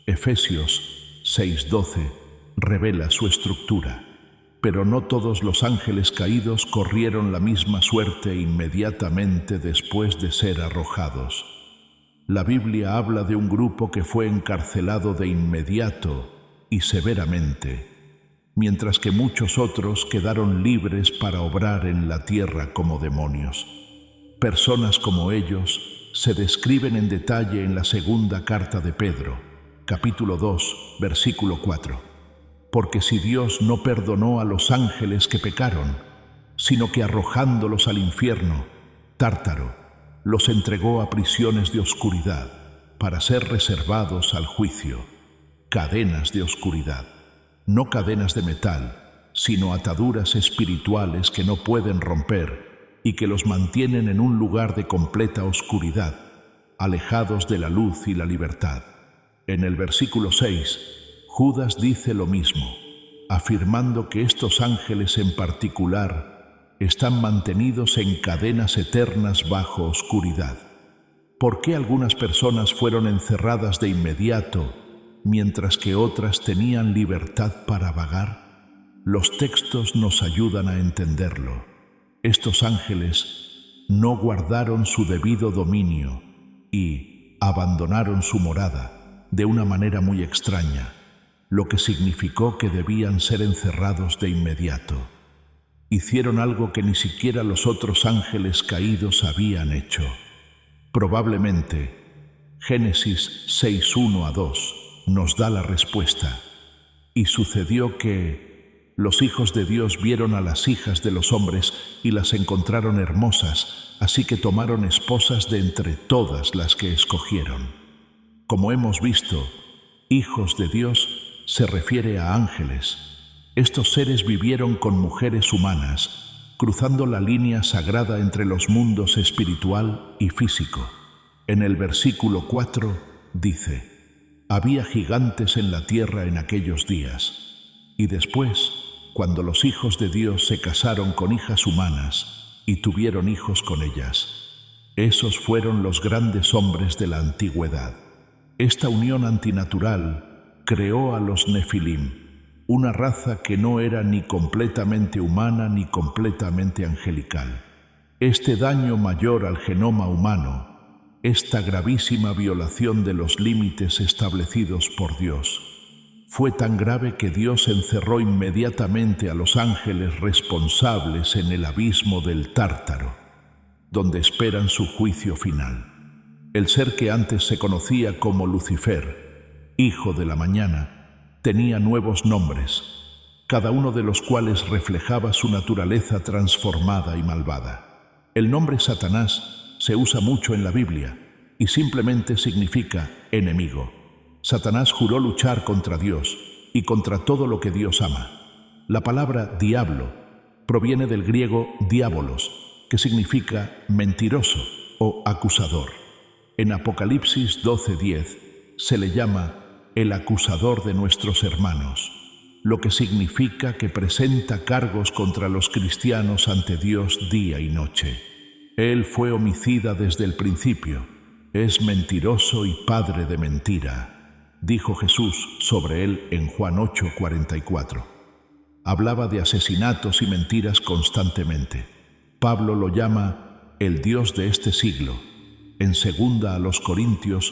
Efesios 6:12 revela su estructura, pero no todos los ángeles caídos corrieron la misma suerte inmediatamente después de ser arrojados. La Biblia habla de un grupo que fue encarcelado de inmediato y severamente, mientras que muchos otros quedaron libres para obrar en la tierra como demonios. Personas como ellos se describen en detalle en la segunda carta de Pedro, capítulo 2, versículo 4. Porque si Dios no perdonó a los ángeles que pecaron, sino que arrojándolos al infierno, Tártaro, los entregó a prisiones de oscuridad para ser reservados al juicio, cadenas de oscuridad, no cadenas de metal, sino ataduras espirituales que no pueden romper y que los mantienen en un lugar de completa oscuridad, alejados de la luz y la libertad. En el versículo 6, Judas dice lo mismo, afirmando que estos ángeles en particular están mantenidos en cadenas eternas bajo oscuridad. ¿Por qué algunas personas fueron encerradas de inmediato, mientras que otras tenían libertad para vagar? Los textos nos ayudan a entenderlo. Estos ángeles no guardaron su debido dominio y abandonaron su morada de una manera muy extraña, lo que significó que debían ser encerrados de inmediato. Hicieron algo que ni siquiera los otros ángeles caídos habían hecho. Probablemente, Génesis 6:1-2 nos da la respuesta. Y sucedió que los hijos de Dios vieron a las hijas de los hombres y las encontraron hermosas, así que tomaron esposas de entre todas las que escogieron. Como hemos visto, hijos de Dios se refiere a ángeles. Estos seres vivieron con mujeres humanas, cruzando la línea sagrada entre los mundos espiritual y físico. En el versículo 4 dice: había gigantes en la tierra en aquellos días. Y después, cuando los hijos de Dios se casaron con hijas humanas y tuvieron hijos con ellas, esos fueron los grandes hombres de la antigüedad. Esta unión antinatural creó a los Nefilim, una raza que no era ni completamente humana ni completamente angelical. Este daño mayor al genoma humano, esta gravísima violación de los límites establecidos por Dios, fue tan grave que Dios encerró inmediatamente a los ángeles responsables en el abismo del Tártaro, donde esperan su juicio final. El ser que antes se conocía como Lucifer, hijo de la mañana, tenía nuevos nombres, cada uno de los cuales reflejaba su naturaleza transformada y malvada. El nombre Satanás se usa mucho en la Biblia y simplemente significa enemigo. Satanás juró luchar contra Dios y contra todo lo que Dios ama. La palabra diablo proviene del griego diabolos, que significa mentiroso o acusador. En Apocalipsis 12:10 se le llama el acusador de nuestros hermanos, lo que significa que presenta cargos contra los cristianos ante Dios día y noche. Él fue homicida desde el principio, es mentiroso y padre de mentira, dijo Jesús sobre él en Juan 8:44. Hablaba de asesinatos y mentiras constantemente. Pablo lo llama el Dios de este siglo, en 2 Corintios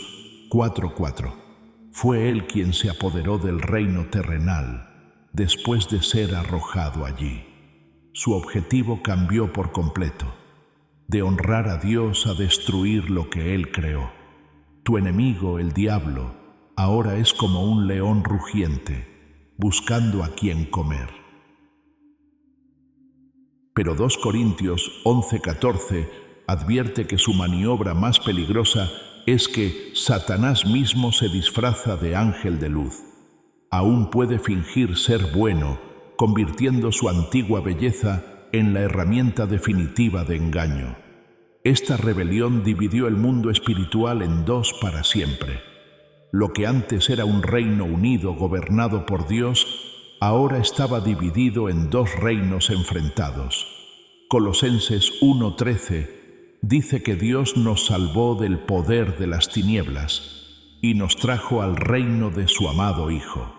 4:4. Fue él quien se apoderó del reino terrenal después de ser arrojado allí. Su objetivo cambió por completo, de honrar a Dios a destruir lo que él creó. Tu enemigo, el diablo, ahora es como un león rugiente, buscando a quien comer. Pero 2 Corintios 11:14 advierte que su maniobra más peligrosa es que Satanás mismo se disfraza de ángel de luz. Aún puede fingir ser bueno, convirtiendo su antigua belleza en la herramienta definitiva de engaño. Esta rebelión dividió el mundo espiritual en dos para siempre. Lo que antes era un reino unido gobernado por Dios, ahora estaba dividido en dos reinos enfrentados. Colosenses 1:13 dice que Dios nos salvó del poder de las tinieblas y nos trajo al reino de su amado Hijo.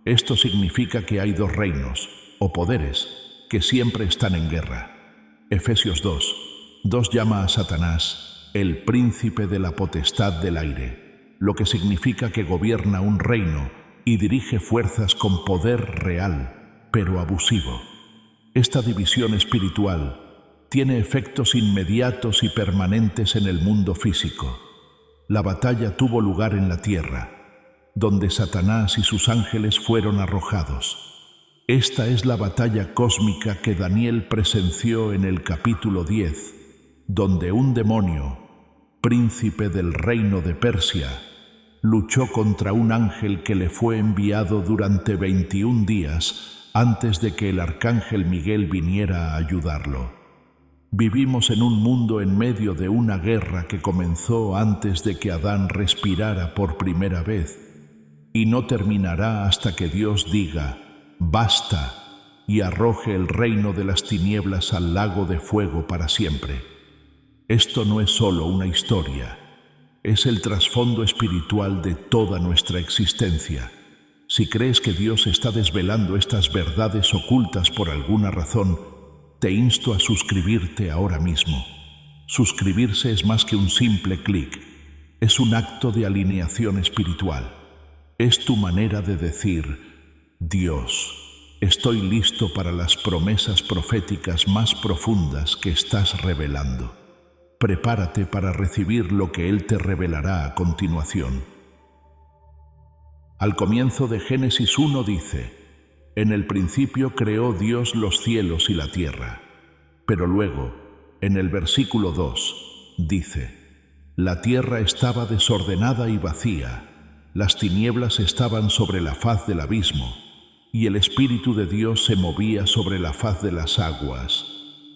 Esto significa que hay dos reinos, o poderes, que siempre están en guerra. Efesios 2 llama a Satanás el príncipe de la potestad del aire, lo que significa que gobierna un reino y dirige fuerzas con poder real, pero abusivo. Esta división espiritual tiene efectos inmediatos y permanentes en el mundo físico. La batalla tuvo lugar en la tierra, donde Satanás y sus ángeles fueron arrojados. Esta es la batalla cósmica que Daniel presenció en el capítulo 10, donde un demonio, príncipe del reino de Persia, luchó contra un ángel que le fue enviado durante 21 días antes de que el arcángel Miguel viniera a ayudarlo. Vivimos en un mundo en medio de una guerra que comenzó antes de que Adán respirara por primera vez y no terminará hasta que Dios diga «basta» y arroje el reino de las tinieblas al lago de fuego para siempre. Esto no es solo una historia, es el trasfondo espiritual de toda nuestra existencia. Si crees que Dios está desvelando estas verdades ocultas por alguna razón, te insto a suscribirte ahora mismo. Suscribirse es más que un simple clic. Es un acto de alineación espiritual. Es tu manera de decir: Dios, estoy listo para las promesas proféticas más profundas que estás revelando. Prepárate para recibir lo que Él te revelará a continuación. Al comienzo de Génesis 1 dice: en el principio creó Dios los cielos y la tierra. Pero luego, en el versículo 2, dice: la tierra estaba desordenada y vacía, las tinieblas estaban sobre la faz del abismo, y el Espíritu de Dios se movía sobre la faz de las aguas.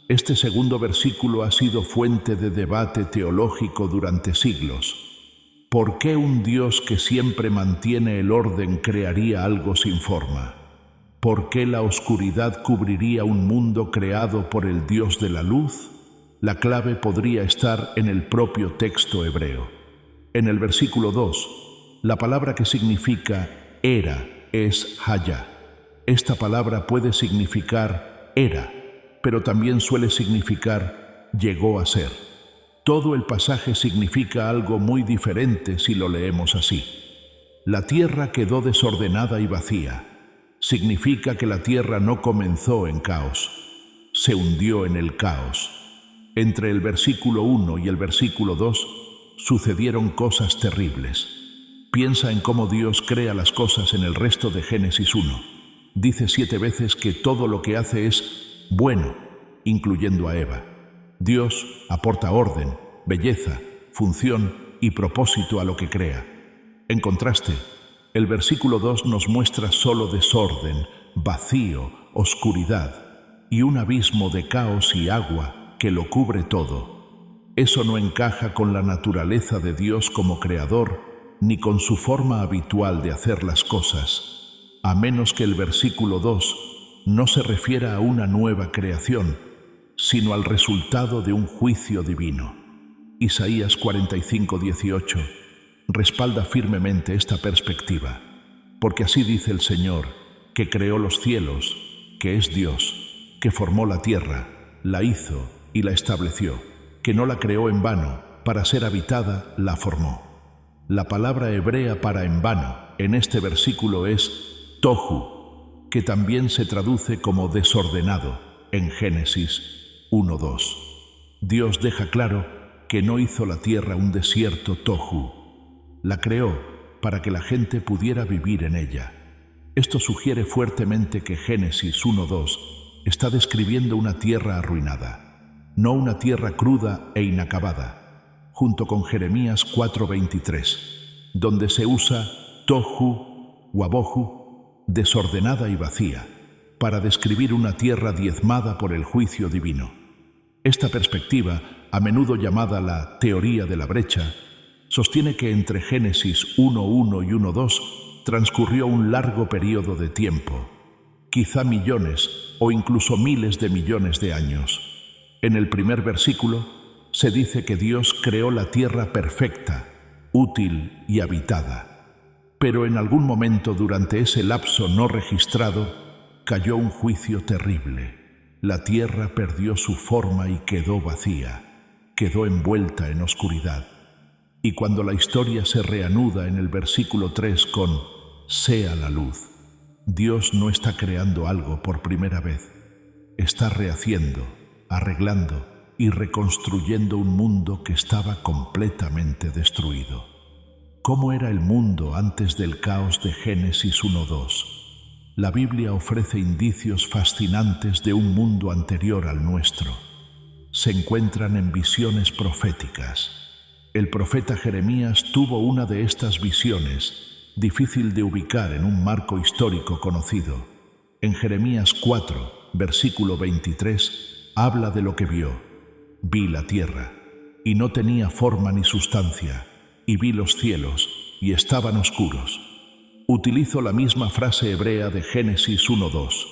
Este segundo versículo ha sido fuente de debate teológico durante siglos. ¿Por qué un Dios que siempre mantiene el orden crearía algo sin forma? ¿Por qué la oscuridad cubriría un mundo creado por el Dios de la luz? La clave podría estar en el propio texto hebreo. En el versículo 2, la palabra que significa era es haya. Esta palabra puede significar era, pero también suele significar llegó a ser. Todo el pasaje significa algo muy diferente si lo leemos así. La tierra quedó desordenada y vacía. Significa que la tierra no comenzó en caos, se hundió en el caos. Entre el versículo 1 y el versículo 2 sucedieron cosas terribles. Piensa en cómo Dios crea las cosas en el resto de Génesis 1. Dice 7 veces que todo lo que hace es bueno, incluyendo a Eva. Dios aporta orden, belleza, función y propósito a lo que crea. En contraste, el versículo 2 nos muestra solo desorden, vacío, oscuridad y un abismo de caos y agua que lo cubre todo. Eso no encaja con la naturaleza de Dios como creador ni con su forma habitual de hacer las cosas, a menos que el versículo 2 no se refiera a una nueva creación, sino al resultado de un juicio divino. Isaías 45:18 respalda firmemente esta perspectiva, porque así dice el Señor, que creó los cielos, que es Dios, que formó la tierra, la hizo y la estableció, que no la creó en vano, para ser habitada, la formó. La palabra hebrea para en vano en este versículo es tohu, que también se traduce como desordenado en Génesis 1:2. Dios deja claro que no hizo la tierra un desierto tohu. La creó para que la gente pudiera vivir en ella. Esto sugiere fuertemente que Génesis 1:2 está describiendo una tierra arruinada, no una tierra cruda e inacabada, junto con Jeremías 4:23, donde se usa tohu, wabohu, desordenada y vacía, para describir una tierra diezmada por el juicio divino. Esta perspectiva, a menudo llamada la teoría de la brecha, sostiene que entre Génesis 1:1 y 1:2 transcurrió un largo periodo de tiempo, quizá millones o incluso miles de millones de años. En el primer versículo se dice que Dios creó la tierra perfecta, útil y habitada. Pero en algún momento durante ese lapso no registrado, cayó un juicio terrible. La tierra perdió su forma y quedó vacía, quedó envuelta en oscuridad. Y cuando la historia se reanuda en el versículo 3 con «sea la luz», Dios no está creando algo por primera vez. Está rehaciendo, arreglando y reconstruyendo un mundo que estaba completamente destruido. ¿Cómo era el mundo antes del caos de Génesis 1:2? La Biblia ofrece indicios fascinantes de un mundo anterior al nuestro. Se encuentran en visiones proféticas. El profeta Jeremías tuvo una de estas visiones, difícil de ubicar en un marco histórico conocido. En Jeremías 4, versículo 23, habla de lo que vio. Vi la tierra, y no tenía forma ni sustancia, y vi los cielos, y estaban oscuros. Utilizo la misma frase hebrea de Génesis 1:2.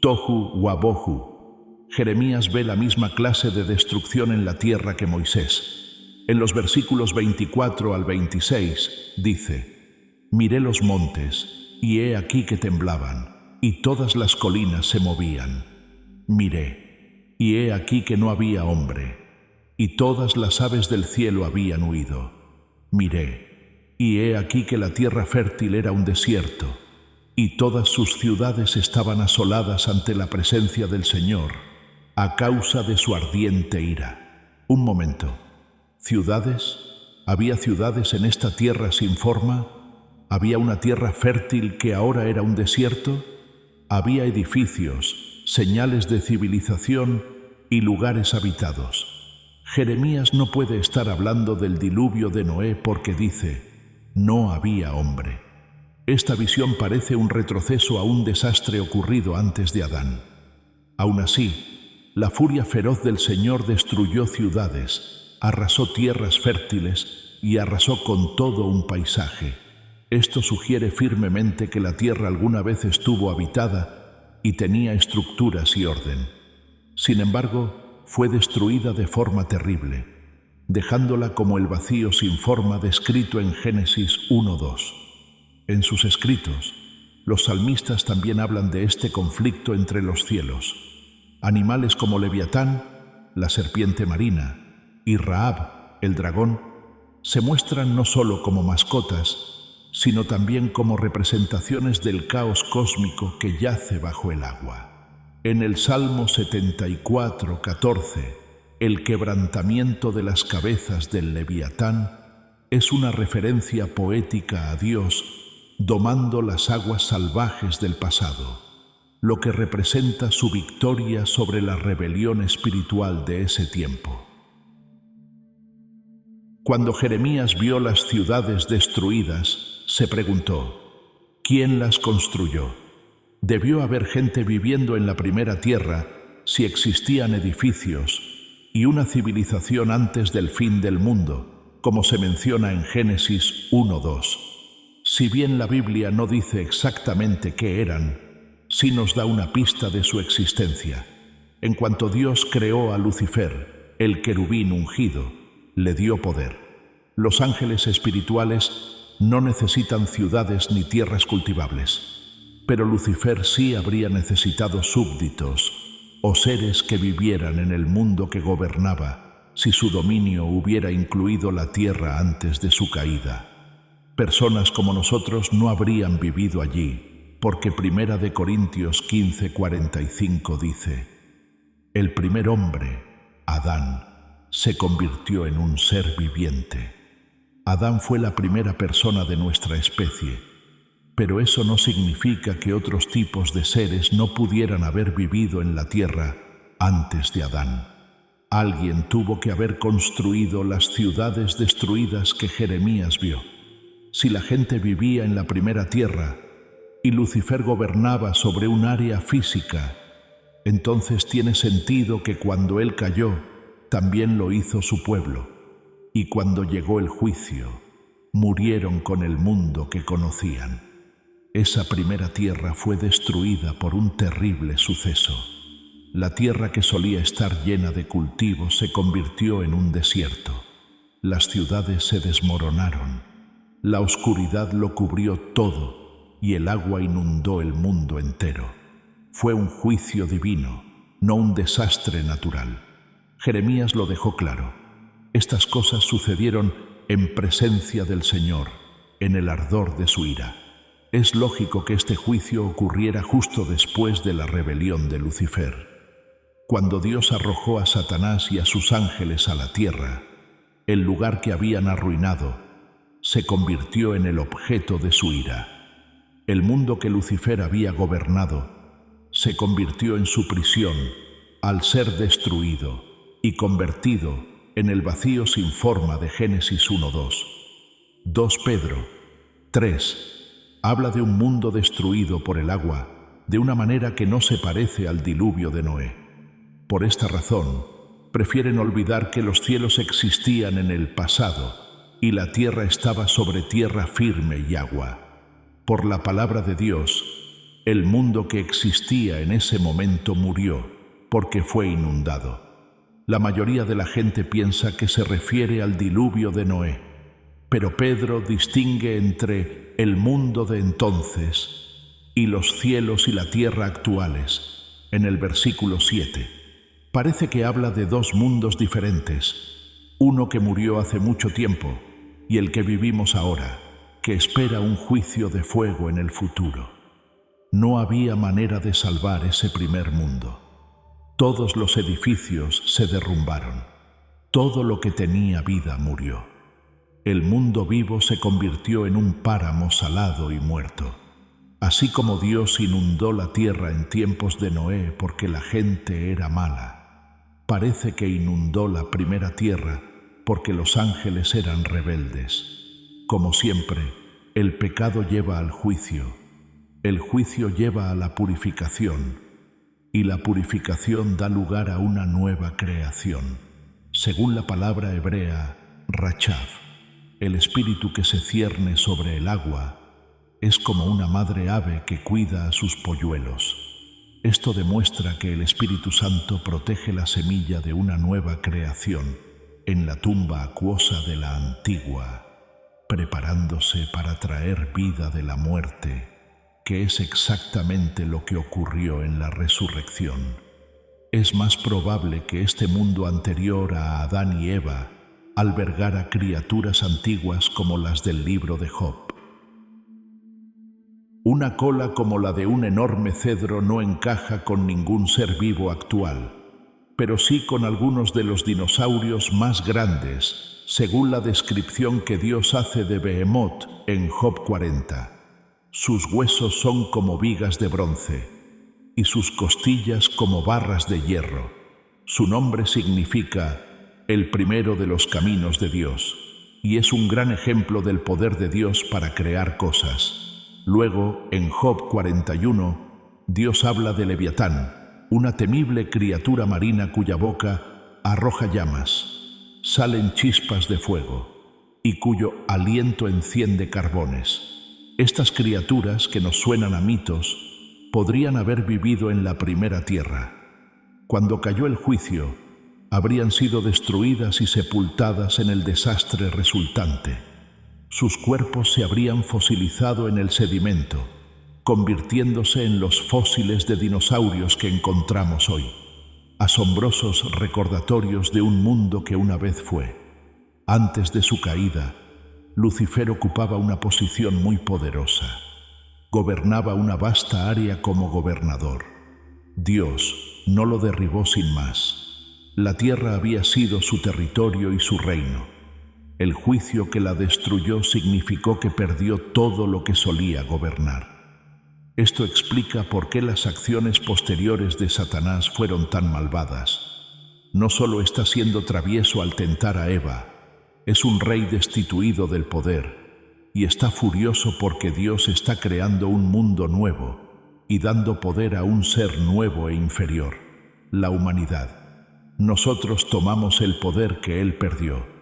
Tohu wabohu. Jeremías ve la misma clase de destrucción en la tierra que Moisés. En los versículos 24 al 26 dice: miré los montes, y he aquí que temblaban, y todas las colinas se movían. Miré, y he aquí que no había hombre, y todas las aves del cielo habían huido. Miré, y he aquí que la tierra fértil era un desierto, y todas sus ciudades estaban asoladas ante la presencia del Señor, a causa de su ardiente ira. Un momento. ¿Ciudades? ¿Había ciudades en esta tierra sin forma? ¿Había una tierra fértil que ahora era un desierto? Había edificios, señales de civilización y lugares habitados. Jeremías no puede estar hablando del diluvio de Noé porque dice, no había hombre. Esta visión parece un retroceso a un desastre ocurrido antes de Adán. Aún así, la furia feroz del Señor destruyó ciudades, arrasó tierras fértiles y arrasó con todo un paisaje. Esto sugiere firmemente que la tierra alguna vez estuvo habitada y tenía estructuras y orden. Sin embargo, fue destruida de forma terrible, dejándola como el vacío sin forma descrito en Génesis 1:2. En sus escritos, los salmistas también hablan de este conflicto entre los cielos. Animales como Leviatán, la serpiente marina, y Rahab, el dragón, se muestran no solo como mascotas, sino también como representaciones del caos cósmico que yace bajo el agua. En el Salmo 74:14, el quebrantamiento de las cabezas del Leviatán es una referencia poética a Dios domando las aguas salvajes del pasado, lo que representa su victoria sobre la rebelión espiritual de ese tiempo. Cuando Jeremías vio las ciudades destruidas, se preguntó, ¿quién las construyó? Debió haber gente viviendo en la primera tierra si existían edificios y una civilización antes del fin del mundo, como se menciona en Génesis 1:2. Si bien la Biblia no dice exactamente qué eran, sí nos da una pista de su existencia. En cuanto Dios creó a Lucifer, el querubín ungido, le dio poder. Los ángeles espirituales no necesitan ciudades ni tierras cultivables, pero Lucifer sí habría necesitado súbditos o seres que vivieran en el mundo que gobernaba si su dominio hubiera incluido la tierra antes de su caída. Personas como nosotros no habrían vivido allí, porque 1 Corintios 15:45 dice, el primer hombre, Adán, se convirtió en un ser viviente. Adán fue la primera persona de nuestra especie, pero eso no significa que otros tipos de seres no pudieran haber vivido en la tierra antes de Adán. Alguien tuvo que haber construido las ciudades destruidas que Jeremías vio. Si la gente vivía en la primera tierra y Lucifer gobernaba sobre un área física, entonces tiene sentido que cuando él cayó, también lo hizo su pueblo, y cuando llegó el juicio, murieron con el mundo que conocían. Esa primera tierra fue destruida por un terrible suceso. La tierra que solía estar llena de cultivos se convirtió en un desierto. Las ciudades se desmoronaron. La oscuridad lo cubrió todo y el agua inundó el mundo entero. Fue un juicio divino, no un desastre natural. Jeremías lo dejó claro. Estas cosas sucedieron en presencia del Señor, en el ardor de su ira. Es lógico que este juicio ocurriera justo después de la rebelión de Lucifer. Cuando Dios arrojó a Satanás y a sus ángeles a la tierra, el lugar que habían arruinado se convirtió en el objeto de su ira. El mundo que Lucifer había gobernado se convirtió en su prisión al ser destruido y convertido en el vacío sin forma de Génesis 1:2. 2 Pedro 3 habla de un mundo destruido por el agua de una manera que no se parece al diluvio de Noé. Por esta razón, prefieren olvidar que los cielos existían en el pasado y la tierra estaba sobre tierra firme y agua. Por la palabra de Dios, el mundo que existía en ese momento murió porque fue inundado. La mayoría de la gente piensa que se refiere al diluvio de Noé, pero Pedro distingue entre el mundo de entonces y los cielos y la tierra actuales, en el versículo 7. Parece que habla de dos mundos diferentes, uno que murió hace mucho tiempo y el que vivimos ahora, que espera un juicio de fuego en el futuro. No había manera de salvar ese primer mundo. Todos los edificios se derrumbaron. Todo lo que tenía vida murió. El mundo vivo se convirtió en un páramo salado y muerto. Así como Dios inundó la tierra en tiempos de Noé porque la gente era mala, parece que inundó la primera tierra porque los ángeles eran rebeldes. Como siempre, el pecado lleva al juicio, el juicio lleva a la purificación, y la purificación da lugar a una nueva creación. Según la palabra hebrea, rachav, el espíritu que se cierne sobre el agua, es como una madre ave que cuida a sus polluelos. Esto demuestra que el Espíritu Santo protege la semilla de una nueva creación en la tumba acuosa de la antigua, preparándose para traer vida de la muerte, que es exactamente lo que ocurrió en la resurrección. Es más probable que este mundo anterior a Adán y Eva albergara criaturas antiguas como las del libro de Job. Una cola como la de un enorme cedro no encaja con ningún ser vivo actual, pero sí con algunos de los dinosaurios más grandes, según la descripción que Dios hace de Behemoth en Job 40. Sus huesos son como vigas de bronce y sus costillas como barras de hierro. Su nombre significa el primero de los caminos de Dios y es un gran ejemplo del poder de Dios para crear cosas. Luego, en Job 41, Dios habla de Leviatán, una temible criatura marina cuya boca arroja llamas, salen chispas de fuego y cuyo aliento enciende carbones. Estas criaturas, que nos suenan a mitos, podrían haber vivido en la primera tierra. Cuando cayó el juicio, habrían sido destruidas y sepultadas en el desastre resultante. Sus cuerpos se habrían fosilizado en el sedimento, convirtiéndose en los fósiles de dinosaurios que encontramos hoy. Asombrosos recordatorios de un mundo que una vez fue. Antes de su caída, Lucifer ocupaba una posición muy poderosa. Gobernaba una vasta área como gobernador. Dios no lo derribó sin más. La tierra había sido su territorio y su reino. El juicio que la destruyó significó que perdió todo lo que solía gobernar. Esto explica por qué las acciones posteriores de Satanás fueron tan malvadas. No solo está siendo travieso al tentar a Eva, es un rey destituido del poder y está furioso porque Dios está creando un mundo nuevo y dando poder a un ser nuevo e inferior, la humanidad. Nosotros tomamos el poder que Él perdió.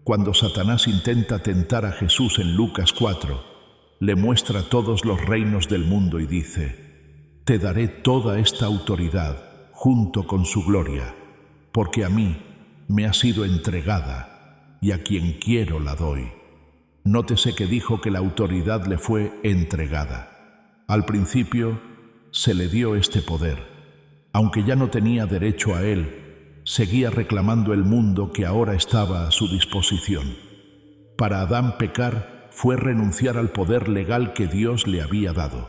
Cuando Satanás intenta tentar a Jesús en Lucas 4, le muestra todos los reinos del mundo y dice: «Te daré toda esta autoridad junto con su gloria, porque a mí me ha sido entregada y a quien quiero la doy». Nótese que dijo que la autoridad le fue entregada. Al principio se le dio este poder. Aunque ya no tenía derecho a él, seguía reclamando el mundo que ahora estaba a su disposición. Para Adán, pecar fue renunciar al poder legal que Dios le había dado,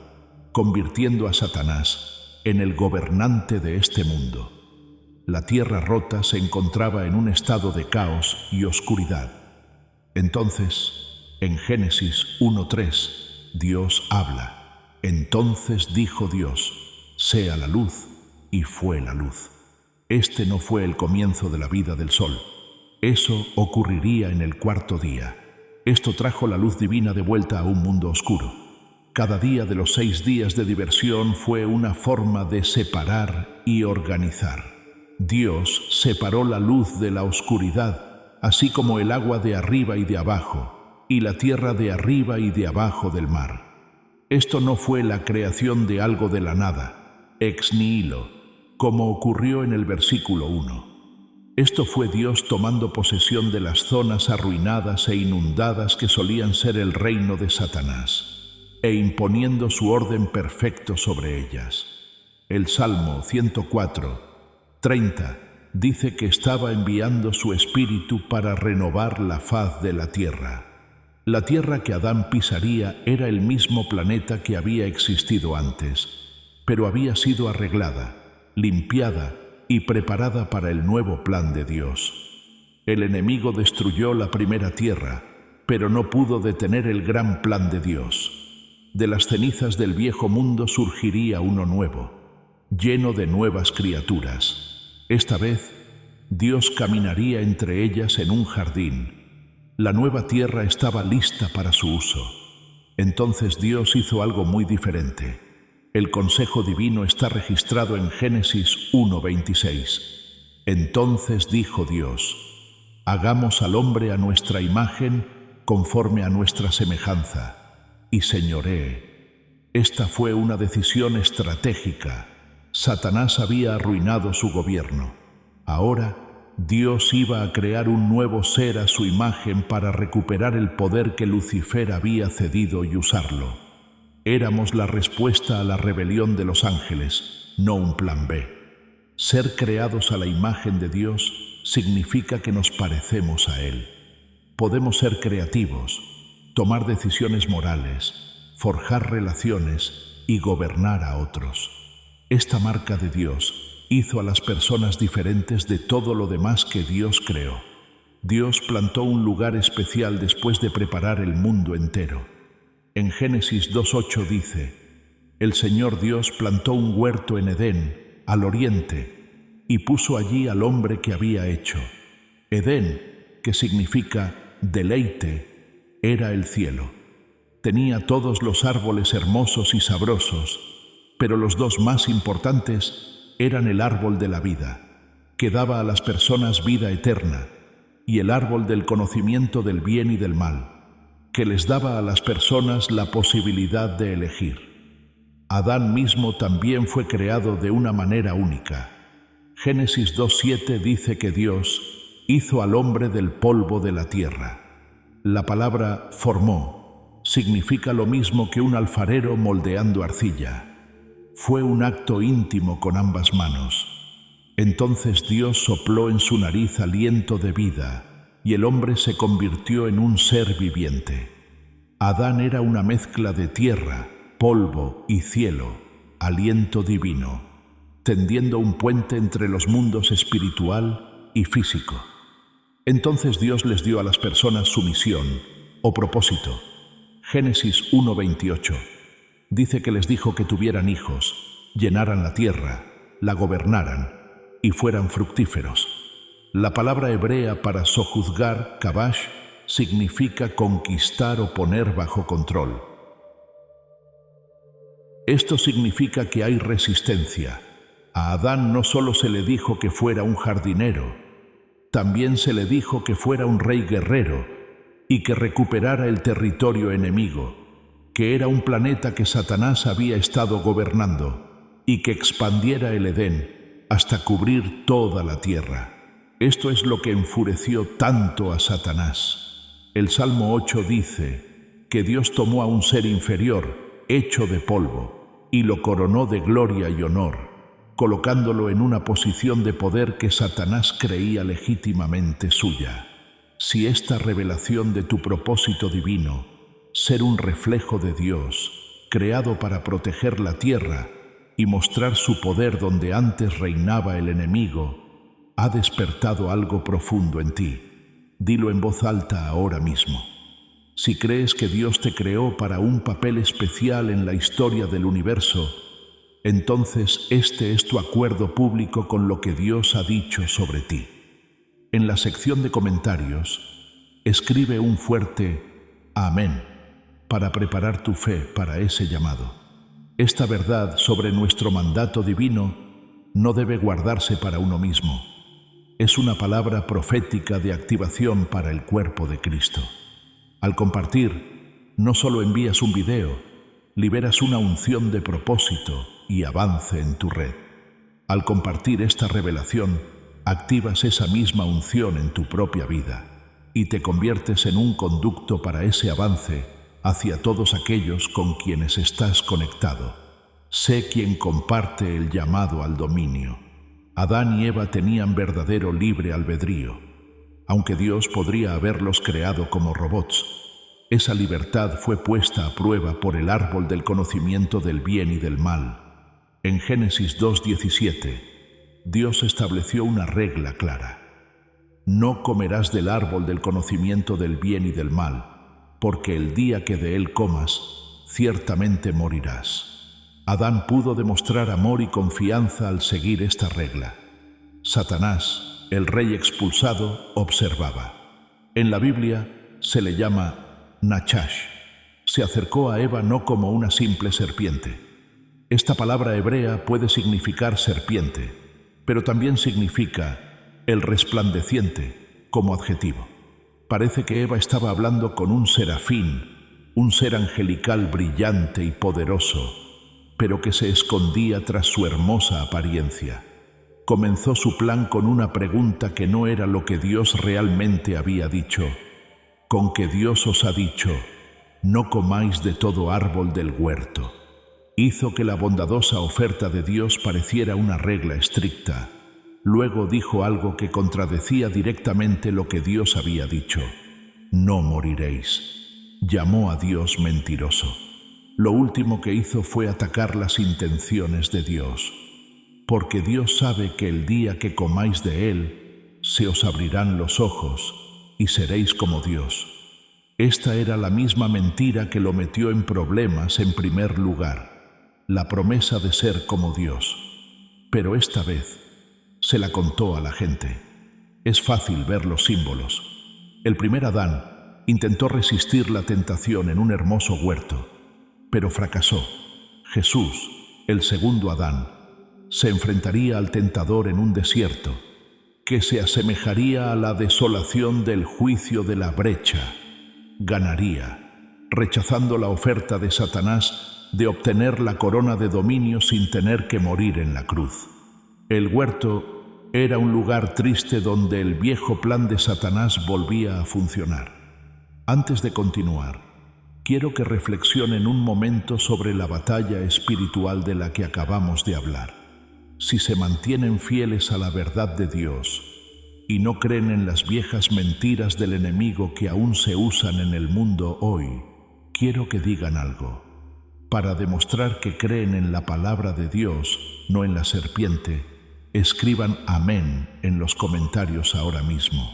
convirtiendo a Satanás en el gobernante de este mundo. La tierra rota se encontraba en un estado de caos y oscuridad. Entonces, en Génesis 1:3, Dios habla. Entonces dijo Dios: «Sea la luz», y fue la luz. Este no fue el comienzo de la vida del sol. Eso ocurriría en el cuarto día. Esto trajo la luz divina de vuelta a un mundo oscuro. Cada día de los 6 días de diversión fue una forma de separar y organizar. Dios separó la luz de la oscuridad, así como el agua de arriba y de abajo, y la tierra de arriba y de abajo del mar. Esto no fue la creación de algo de la nada, ex nihilo, como ocurrió en el versículo 1. Esto fue Dios tomando posesión de las zonas arruinadas e inundadas que solían ser el reino de Satanás, e imponiendo su orden perfecto sobre ellas. El Salmo 104:30 dice que estaba enviando su espíritu para renovar la faz de la tierra. La tierra que Adán pisaría era el mismo planeta que había existido antes, pero había sido arreglada, limpiada y preparada para el nuevo plan de Dios. El enemigo destruyó la primera tierra, pero no pudo detener el gran plan de Dios. De las cenizas del viejo mundo surgiría uno nuevo, lleno de nuevas criaturas. Esta vez, Dios caminaría entre ellas en un jardín. La nueva tierra estaba lista para su uso. Entonces Dios hizo algo muy diferente. El consejo divino está registrado en Génesis 1:26. Entonces dijo Dios: hagamos al hombre a nuestra imagen, conforme a nuestra semejanza, y señoree. Esta fue una decisión estratégica. Satanás había arruinado su gobierno. Ahora, Dios iba a crear un nuevo ser a su imagen para recuperar el poder que Lucifer había cedido y usarlo. Éramos la respuesta a la rebelión de los ángeles, no un plan B. Ser creados a la imagen de Dios significa que nos parecemos a Él. Podemos ser creativos, tomar decisiones morales, forjar relaciones y gobernar a otros. Esta marca de Dios hizo a las personas diferentes de todo lo demás que Dios creó. Dios plantó un lugar especial después de preparar el mundo entero. En Génesis 2:8 dice: el Señor Dios plantó un huerto en Edén, al oriente, y puso allí al hombre que había hecho. Edén, que significa deleite, era el cielo. Tenía todos los árboles hermosos y sabrosos, pero los dos más importantes eran el árbol de la vida, que daba a las personas vida eterna, y el árbol del conocimiento del bien y del mal, que les daba a las personas la posibilidad de elegir. Adán mismo también fue creado de una manera única. Génesis 2:7 dice que Dios hizo al hombre del polvo de la tierra. La palabra formó significa lo mismo que un alfarero moldeando arcilla. Fue un acto íntimo con ambas manos. Entonces Dios sopló en su nariz aliento de vida, y el hombre se convirtió en un ser viviente. Adán era una mezcla de tierra, polvo y cielo, aliento divino, tendiendo un puente entre los mundos espiritual y físico. Entonces Dios les dio a las personas su misión o propósito. Génesis 1:28 dice que les dijo que tuvieran hijos, llenaran la tierra, la gobernaran y fueran fructíferos. La palabra hebrea para sojuzgar, kabash, significa conquistar o poner bajo control. Esto significa que hay resistencia. A Adán no solo se le dijo que fuera un jardinero, también se le dijo que fuera un rey guerrero y que recuperara el territorio enemigo, que era un planeta que Satanás había estado gobernando y que expandiera el Edén hasta cubrir toda la tierra. Esto es lo que enfureció tanto a Satanás. El Salmo 8 dice que Dios tomó a un ser inferior, hecho de polvo, y lo coronó de gloria y honor, colocándolo en una posición de poder que Satanás creía legítimamente suya. Si esta revelación de tu propósito divino, ser un reflejo de Dios, creado para proteger la tierra y mostrar su poder donde antes reinaba el enemigo, ha despertado algo profundo en ti, dilo en voz alta ahora mismo. Si crees que Dios te creó para un papel especial en la historia del universo, entonces este es tu acuerdo público con lo que Dios ha dicho sobre ti. En la sección de comentarios, escribe un fuerte amén para preparar tu fe para ese llamado. Esta verdad sobre nuestro mandato divino no debe guardarse para uno mismo. Es una palabra profética de activación para el cuerpo de Cristo. Al compartir, no solo envías un video, liberas una unción de propósito y avance en tu red. Al compartir esta revelación, activas esa misma unción en tu propia vida y te conviertes en un conducto para ese avance hacia todos aquellos con quienes estás conectado. Sé quien comparte el llamado al dominio. Adán y Eva tenían verdadero libre albedrío, aunque Dios podría haberlos creado como robots. Esa libertad fue puesta a prueba por el árbol del conocimiento del bien y del mal. En Génesis 2:17, Dios estableció una regla clara. No comerás del árbol del conocimiento del bien y del mal, porque el día que de él comas, ciertamente morirás. Adán pudo demostrar amor y confianza al seguir esta regla. Satanás, el rey expulsado, observaba. En la Biblia se le llama Nachash. Se acercó a Eva no como una simple serpiente. Esta palabra hebrea puede significar serpiente, pero también significa el resplandeciente como adjetivo. Parece que Eva estaba hablando con un serafín, un ser angelical brillante y poderoso, pero que se escondía tras su hermosa apariencia. Comenzó su plan con una pregunta que no era lo que Dios realmente había dicho. Con que Dios os ha dicho, no comáis de todo árbol del huerto. Hizo que la bondadosa oferta de Dios pareciera una regla estricta. Luego dijo algo que contradecía directamente lo que Dios había dicho. No moriréis. Llamó a Dios mentiroso. Lo último que hizo fue atacar las intenciones de Dios. Porque Dios sabe que el día que comáis de él, se os abrirán los ojos y seréis como Dios. Esta era la misma mentira que lo metió en problemas en primer lugar, la promesa de ser como Dios. Pero esta vez se la contó a la gente. Es fácil ver los símbolos. El primer Adán intentó resistir la tentación en un hermoso huerto, pero fracasó. Jesús, el segundo Adán, se enfrentaría al tentador en un desierto, que se asemejaría a la desolación del juicio de la brecha. Ganaría, rechazando la oferta de Satanás de obtener la corona de dominio sin tener que morir en la cruz. El huerto era un lugar triste donde el viejo plan de Satanás volvía a funcionar. Antes de continuar, quiero que reflexionen un momento sobre la batalla espiritual de la que acabamos de hablar. Si se mantienen fieles a la verdad de Dios y no creen en las viejas mentiras del enemigo que aún se usan en el mundo hoy, quiero que digan algo. Para demostrar que creen en la palabra de Dios, no en la serpiente, escriban amén en los comentarios ahora mismo.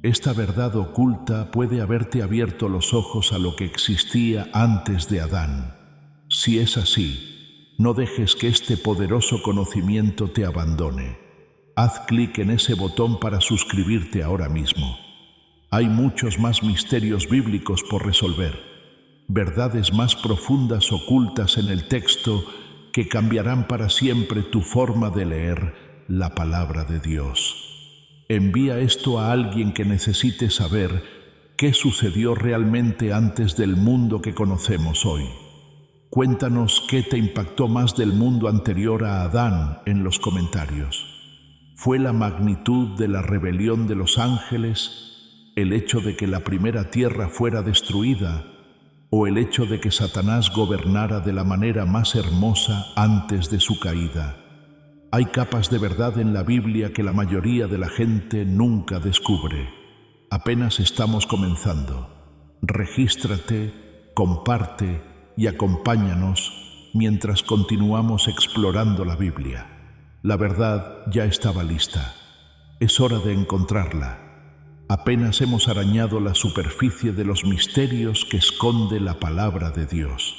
Esta verdad oculta puede haberte abierto los ojos a lo que existía antes de Adán. Si es así, no dejes que este poderoso conocimiento te abandone. Haz clic en ese botón para suscribirte ahora mismo. Hay muchos más misterios bíblicos por resolver, verdades más profundas ocultas en el texto que cambiarán para siempre tu forma de leer la palabra de Dios. Envía esto a alguien que necesite saber qué sucedió realmente antes del mundo que conocemos hoy. Cuéntanos qué te impactó más del mundo anterior a Adán en los comentarios. ¿Fue la magnitud de la rebelión de los ángeles, el hecho de que la primera tierra fuera destruida, o el hecho de que Satanás gobernara de la manera más hermosa antes de su caída? Hay capas de verdad en la Biblia que la mayoría de la gente nunca descubre. Apenas estamos comenzando. Regístrate, comparte y acompáñanos mientras continuamos explorando la Biblia. La verdad ya estaba lista. Es hora de encontrarla. Apenas hemos arañado la superficie de los misterios que esconde la palabra de Dios.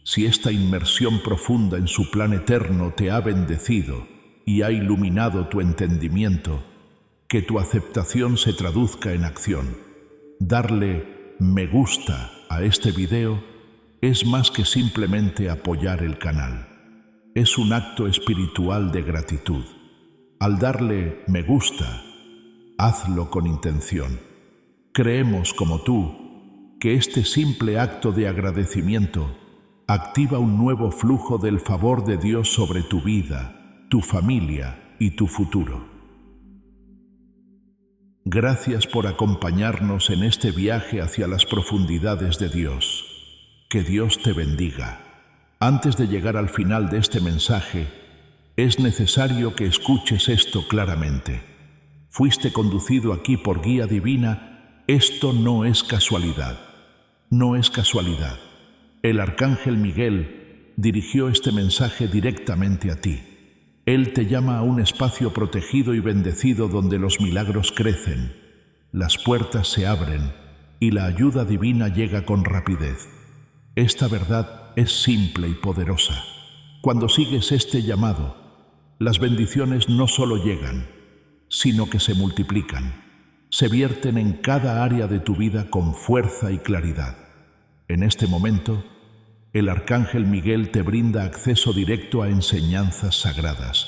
Si esta inmersión profunda en su plan eterno te ha bendecido y ha iluminado tu entendimiento, que tu aceptación se traduzca en acción. Darle me gusta a este video es más que simplemente apoyar el canal. Es un acto espiritual de gratitud. Al darle me gusta, hazlo con intención. Creemos, como tú, que este simple acto de agradecimiento activa un nuevo flujo del favor de Dios sobre tu vida, tu familia y tu futuro. Gracias por acompañarnos en este viaje hacia las profundidades de Dios. Que Dios te bendiga. Antes de llegar al final de este mensaje, es necesario que escuches esto claramente. Fuiste conducido aquí por guía divina. Esto no es casualidad. No es casualidad. El arcángel Miguel dirigió este mensaje directamente a ti. Él te llama a un espacio protegido y bendecido donde los milagros crecen, las puertas se abren y la ayuda divina llega con rapidez. Esta verdad es simple y poderosa. Cuando sigues este llamado, las bendiciones no solo llegan, sino que se multiplican, se vierten en cada área de tu vida con fuerza y claridad. En este momento, el arcángel Miguel te brinda acceso directo a enseñanzas sagradas,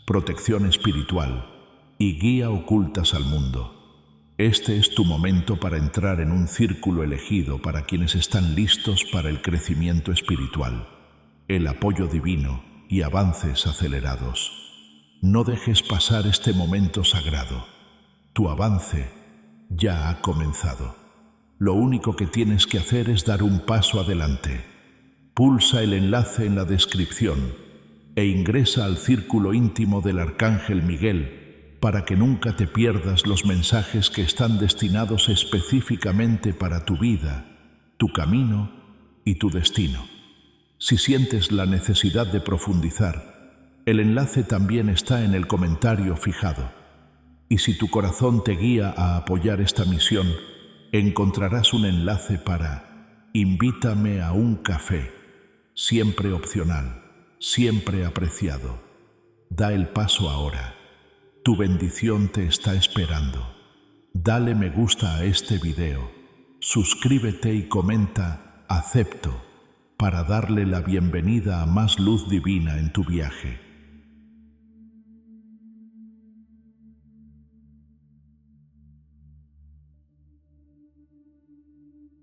protección espiritual y guía ocultas al mundo. Este es tu momento para entrar en un círculo elegido para quienes están listos para el crecimiento espiritual, el apoyo divino y avances acelerados. No dejes pasar este momento sagrado. Tu avance ya ha comenzado. Lo único que tienes que hacer es dar un paso adelante. Pulsa el enlace en la descripción e ingresa al círculo íntimo del arcángel Miguel para que nunca te pierdas los mensajes que están destinados específicamente para tu vida, tu camino y tu destino. Si sientes la necesidad de profundizar, el enlace también está en el comentario fijado. Y si tu corazón te guía a apoyar esta misión, encontrarás un enlace para Invítame a un café. Siempre opcional, siempre apreciado. Da el paso ahora. Tu bendición te está esperando. Dale me gusta a este video, suscríbete y comenta "Acepto" para darle la bienvenida a más luz divina en tu viaje.